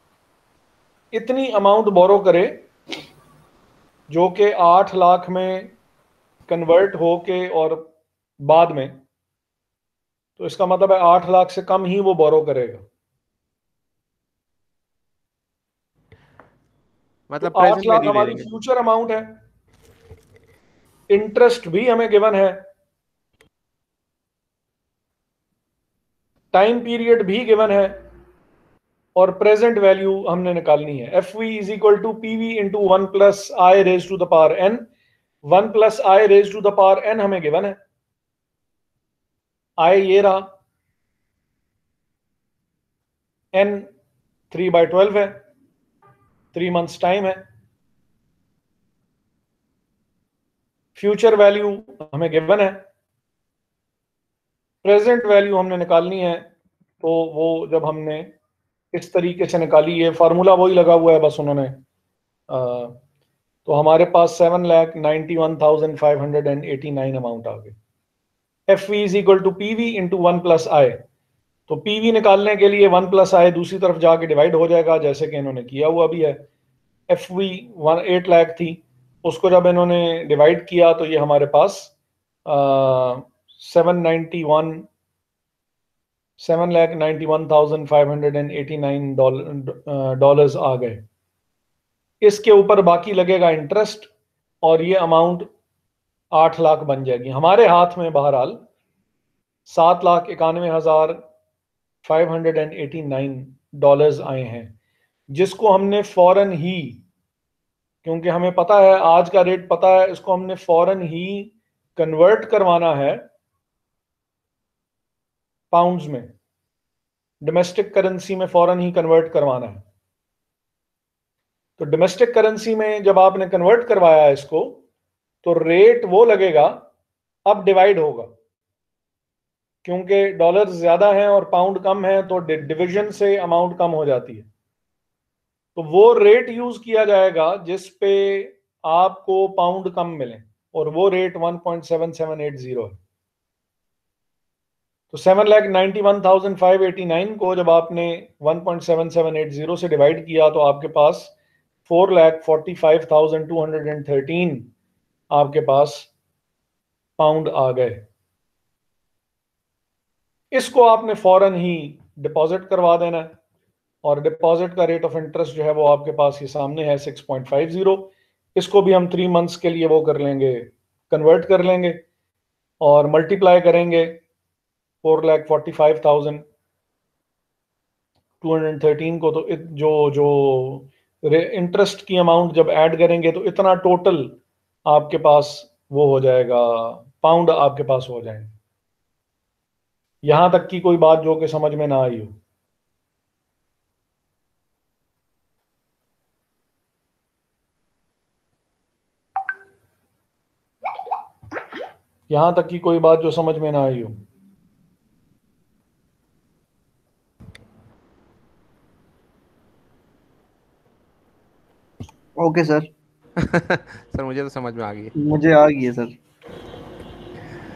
इतनी अमाउंट बोरो करे जो कि 8 लाख में कन्वर्ट होके, और बाद में, तो इसका मतलब है 8 लाख से कम ही वो बोरो करेगा। तो मतलब 8 प्रेजेंट लाख वैल्यू ले हमारी लेंगे। फ्यूचर अमाउंट है, इंटरेस्ट भी हमें गिवन है, टाइम पीरियड भी गिवन है, और प्रेजेंट वैल्यू हमने निकालनी है। F V is equal to P V into 1 + i raise to the power n। 1 + i raise to the power n हमें गिवन है, i ये रहा, n 3/12 है, 3 मंथ्स टाइम है। फ्यूचर वैल्यू हमें गिवन है, प्रेजेंट वैल्यू हमने निकालनी है। तो वो जब हमने इस तरीके से निकाली, ये फार्मूला वही लगा हुआ है, बस उन्होंने तो हमारे पास 7,91,589 अमाउंट आ गई। F V is equal to P V into 1 + i। तो पी वी निकालने के लिए 1 + i दूसरी तरफ जाके डिवाइड हो जाएगा, जैसे कि इन्होंने किया हुआ भी है। एफ वी 8 लाख थी, उसको जब इन्होंने डिवाइड किया तो ये हमारे पास 791,589 डॉलर्स आ गए। इसके ऊपर बाकी लगेगा इंटरेस्ट, और ये अमाउंट 8 लाख बन जाएगी हमारे हाथ में। बहरहाल 7,91,589 डॉलर्स आए हैं, जिसको हमने फौरन ही, क्योंकि हमें पता है आज का रेट पता है, इसको हमने फौरन ही कन्वर्ट करवाना है पाउंड्स में, डोमेस्टिक करेंसी में फौरन ही कन्वर्ट करवाना है। तो डोमेस्टिक करेंसी में जब आपने कन्वर्ट करवाया इसको, तो रेट वो लगेगा, अब डिवाइड होगा, क्योंकि डॉलर ज्यादा है और पाउंड कम है, तो डिवीजन से अमाउंट कम हो जाती है। तो वो रेट यूज किया जाएगा जिस पे आपको पाउंड कम मिले, और वो रेट 1.7780 है। तो 7,91,589 को जब आपने 1.7780 से डिवाइड किया, तो आपके पास 4,45,213 आपके पास पाउंड आ गए। इसको आपने फौरन ही डिपॉजिट करवा देना है, और डिपॉजिट का रेट ऑफ इंटरेस्ट जो है वो आपके पास ये सामने है 6.50। इसको भी हम 3 मंथ्स के लिए वो कर लेंगे, कन्वर्ट कर लेंगे, और मल्टीप्लाई करेंगे 4,45,213 को। तो जो जो इंटरेस्ट की अमाउंट जब ऐड करेंगे, तो इतना टोटल आपके पास वो हो जाएगा, पाउंड आपके पास हो जाएंगे। यहां तक की कोई बात जो कि समझ में ना आई हो? यहां तक की कोई बात जो समझ में ना आई हो? Okay sir. सर मुझे तो समझ में आ गई है। मुझे आ गई है सर,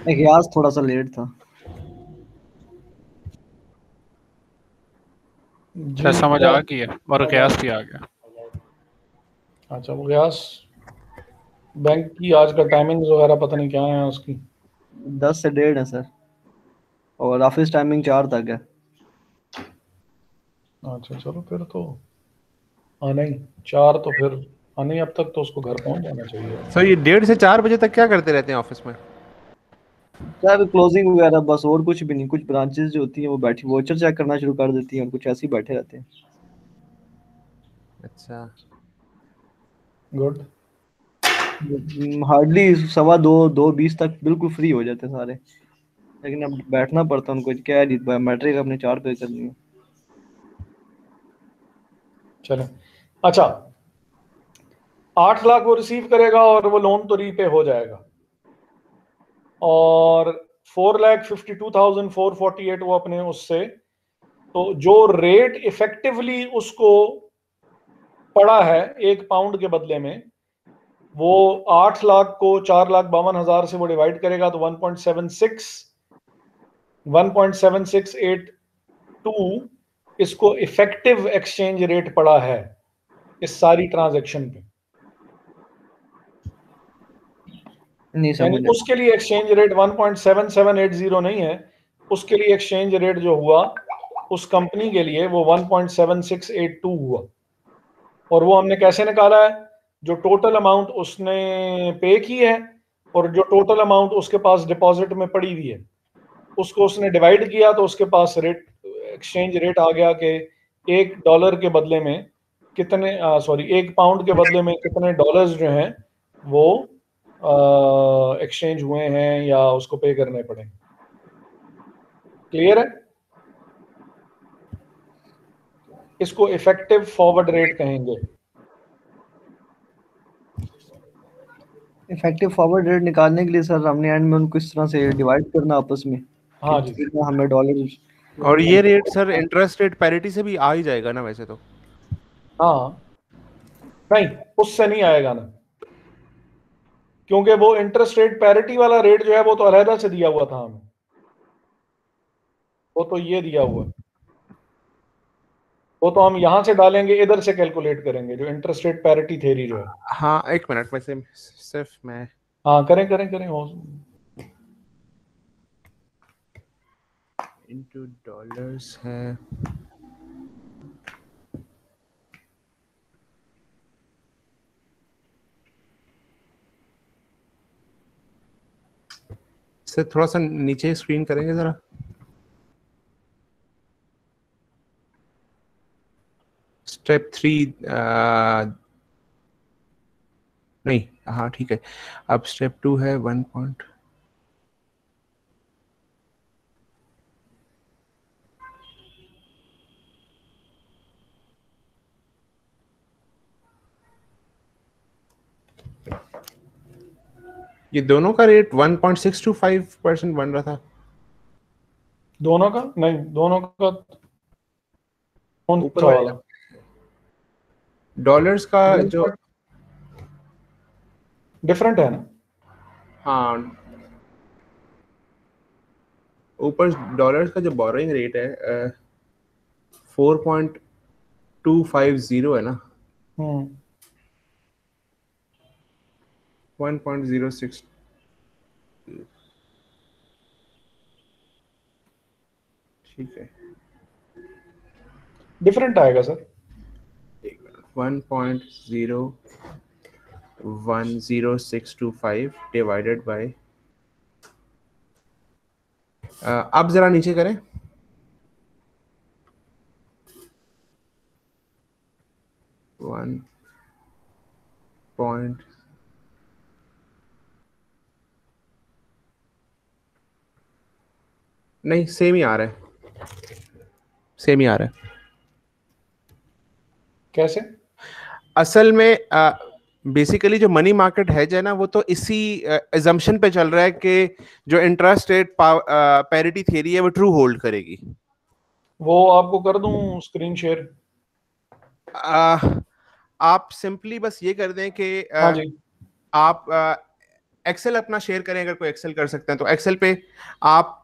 याद थोड़ा सा लेट था। अच्छा, जी समझ आ गई है और कयास भी आ गया। अच्छा, वो गयास बैंक की आज का टाइमिंग वगैरह पता नहीं क्या है उसकी। 10 से 1:30 है सर, और ऑफिस टाइमिंग 4 तक है। अच्छा चलो फिर तो आना ही 4, तो फिर आना ही, अब तक तो उसको घर पहुंच जाना चाहिए। सर ये 1:30 से 4 बजे तक क्या करते रहते हैं ऑफिस में? सर क्लोजिंग वगैरह बस, और कुछ भी नहीं। कुछ ब्रांचेस जो होती हैं वो बैठी वोचर चेक करना शुरू कर देती हैं, और कुछ ऐसे ही बैठे रहते हैं। अच्छा, गुड। हार्डली 2:15 2:20 तक बिल्कुल फ्री हो जाते हैं सारे, लेकिन अब बैठना पड़ता है उनको, क्या है मैट्रिक अपने 4 पे करनी है। चलो अच्छा, 8 लाख वो रिसीव करेगा और वो लोन तो रीपे हो जाएगा, और 4,52,448 वो अपने उससे, तो जो रेट इफेक्टिवली उसको पड़ा है 1 पाउंड के बदले में, वो 8 लाख को 4,52,000 से वो डिवाइड करेगा तो 1.7682 इसको इफेक्टिव एक्सचेंज रेट पड़ा है इस सारी ट्रांजैक्शन पे। नहीं यानी समझ उसके लिए एक्सचेंज रेट 1.7780 नहीं है, उसके लिए एक्सचेंज रेट जो हुआ उस कंपनी के लिए वो 1.7682 हुआ। और वो हमने कैसे निकाला है? जो टोटल अमाउंट उसने पे की है और जो टोटल अमाउंट उसके पास डिपॉजिट में पड़ी हुई है, उसको उसने डिवाइड किया तो उसके पास रेट, एक्सचेंज रेट आ गया कि $1 के बदले में कितने, सॉरी 1 पाउंड के बदले में कितने डॉलर्स जो हैं वो एक्सचेंज हुए हैं या उसको पे करने पड़े। क्लियर है? इसको इफेक्टिव फॉरवर्ड रेट कहेंगे। इफेक्टिव फॉरवर्ड रेट निकालने के लिए सर हमने एंड में उनको इस तरह से डिवाइड करना आपस में, हाँ जी। कितना हमें डॉलर। और ये rate sir interest rate parity से भी आ ही जाएगा ना वैसे तो? हाँ, नहीं उससे नहीं आएगा ना, क्योंकि वो इंटरेस्ट रेट पैरिटी वाला रेट जो है वो तो अलहदा से दिया हुआ था हमें, वो तो ये दिया हुआ है, वो तो हम यहां से डालेंगे, इधर से कैलकुलेट करेंगे जो इंटरेस्ट रेट पैरिटी थ्योरी जो है। हाँ, एक मिनट में से सिर्फ मैं, हाँ करें करें करें हो। इनटू डॉलर्स है। सर थोड़ा सा नीचे स्क्रीन करेंगे जरा। स्टेप 3 नहीं, हाँ ठीक है। अब स्टेप 2 है 1 पॉइंट। ये दोनों का रेट 1.625% बन रहा था। दोनों का नहीं, दोनों का ऊपर वाला डॉलर्स का जो डिफरेंट है ना। हाँ, ऊपर डॉलर्स का जो बोरोइंग रेट है 4.250 है ना, 1.06 ठीक है। डिफरेंट आएगा सर। 1.010625 डिवाइडेड बाय, अब जरा नीचे करें। वन पॉइंट नहीं, सेम ही आ रहा है, सेम ही आ रहा है। कैसे? असल में बेसिकली जो मनी मार्केट है जो है ना, वो तो इसी एजम्पशन पे चल रहा है कि जो इंटरेस्ट रेट पैरिटी थ्योरी है वो ट्रू होल्ड करेगी। वो आपको कर दूं स्क्रीन शेयर? आप सिंपली बस ये कर दें कि हाँ जी, आप एक्सेल अपना शेयर करें, अगर कोई एक्सेल कर सकते हैं तो एक्सेल पे आप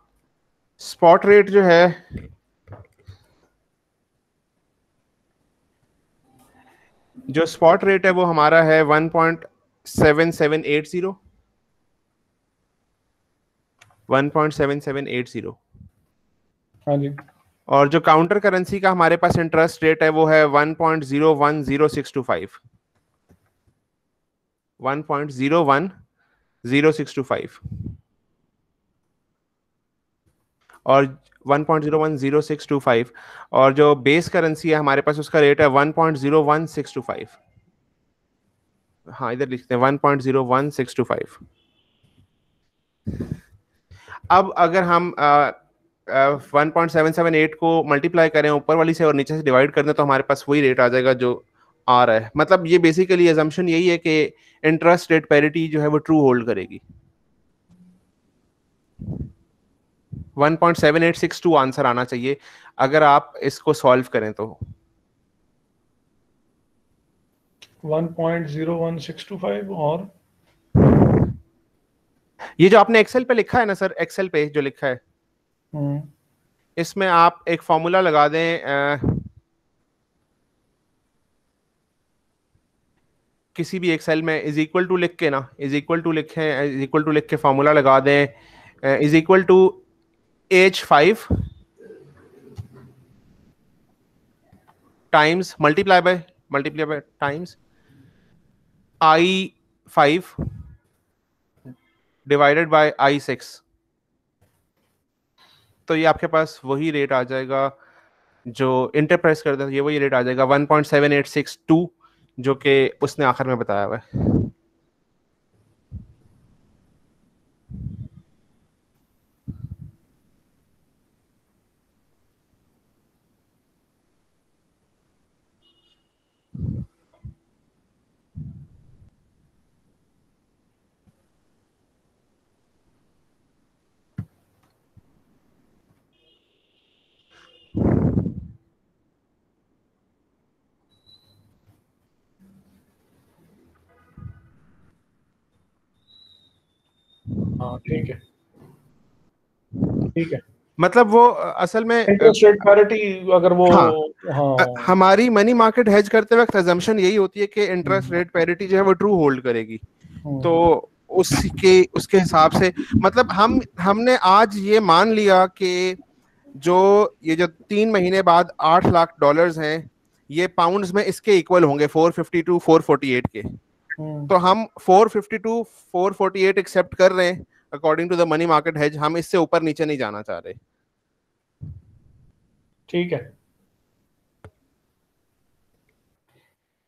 स्पॉट रेट जो है जो स्पॉट रेट है वो हमारा है 1.7780 1.7780। हाँ जी, और जो काउंटर करेंसी का हमारे पास इंटरेस्ट रेट है वो है 1.010625 1.010625 और 1.010625 और जो बेस करेंसी है हमारे पास उसका रेट है 1.01625। हाँ, इधर लिखते हैं 1.01625। अब अगर हम 1.778 को मल्टीप्लाई करें ऊपर वाली से और नीचे से डिवाइड कर दें तो हमारे पास वही रेट आ जाएगा जो आ रहा है। मतलब ये बेसिकली अजम्पशन यही है कि इंटरेस्ट रेट पैरिटी जो है वो ट्रू होल्ड करेगी। 1.7862 आंसर आना चाहिए अगर आप इसको सॉल्व करें तो। 1.01625 और ये जो आपने एक्सेल पे लिखा है ना सर, एक्सेल पे जो लिखा है इसमें आप एक फॉर्मूला लगा दें किसी भी एक सेल में इज इक्वल टू लिख के ना, इज इक्वल टू लिखें, इज इक्वल टू लिख के फॉर्मूला लगा दें is equal to H5 times multiply by times I5 divided by I6। तो ये आपके पास वही रेट आ जाएगा जो इंटर प्रेस करता है, ये वही रेट आ जाएगा 1.7862 जो कि उसने आखिर में बताया हुआ है। हाँ ठीक है, ठीक है। मतलब वो असल में इंटरेस्ट रेट पैरिटी अगर वो हाँ, हाँ हमारी मनी मार्केट हेज करते वक्त अजम्पशन यही होती है कि इंटरेस्ट रेट पैरिटी जो है वो ट्रू होल्ड करेगी। तो उसके हिसाब से मतलब हमने आज ये मान लिया कि ये जो 3 महीने बाद $8 लाख हैं ये पाउंड्स में इसके इक्वल होंगे 452 448 के। तो हम 452 448 एक्सेप्ट कर रहे हैं according to the money market hedge, हम इससे ऊपर नीचे नहीं जाना चाह रहे। ठीक है।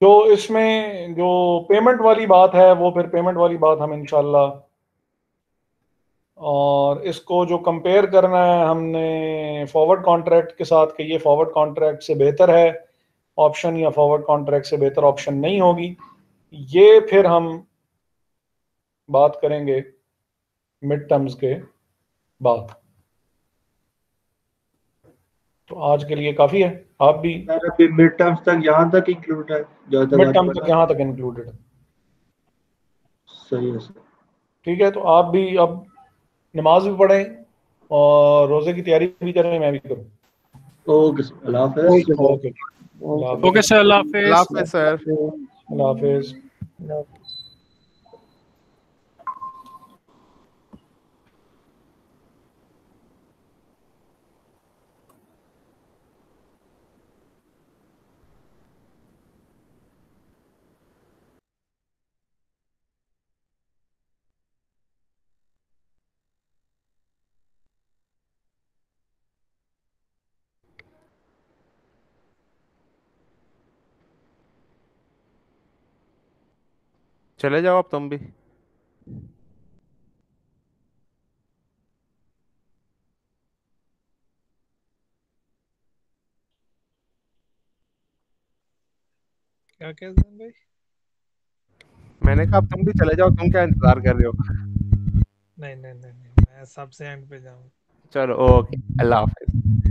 तो इसमें जो पेमेंट वाली बात है वो फिर पेमेंट वाली बात हम इंशाल्लाह, और इसको जो कंपेयर करना है हमने फॉरवर्ड कॉन्ट्रैक्ट के साथ कि ये फॉरवर्ड कॉन्ट्रैक्ट से बेहतर है ऑप्शन या फॉरवर्ड कॉन्ट्रैक्ट से बेहतर ऑप्शन नहीं होगी, ये फिर हम बात करेंगे मिड टर्म्स के बाद। तो आज के लिए काफी है। आप भी मिड टर्म्स तक यहाँ तक इंक्लूड है, मिड टर्म तक यहाँ तक इंक्लूडेड है। सही है सर। ठीक है, तो आप भी अब नमाज भी पढ़ें और रोजे की तैयारी भी करें, मैं भी करूँ। ओके सर, अल्लाह हाफिज़। ओके सर, अल्लाह हाफिज़। अल्लाह हाफिज़ सर। अल्लाह हाफिज़। चले जाओ अब तुम भी। क्या कहते हैं भाई? मैंने कहा अब तुम भी चले जाओ, तुम क्या इंतजार कर रहे हो? नहीं, मैं सबसे एंड पे जाऊँ। चलो ओके, अल्लाह हाफिज़।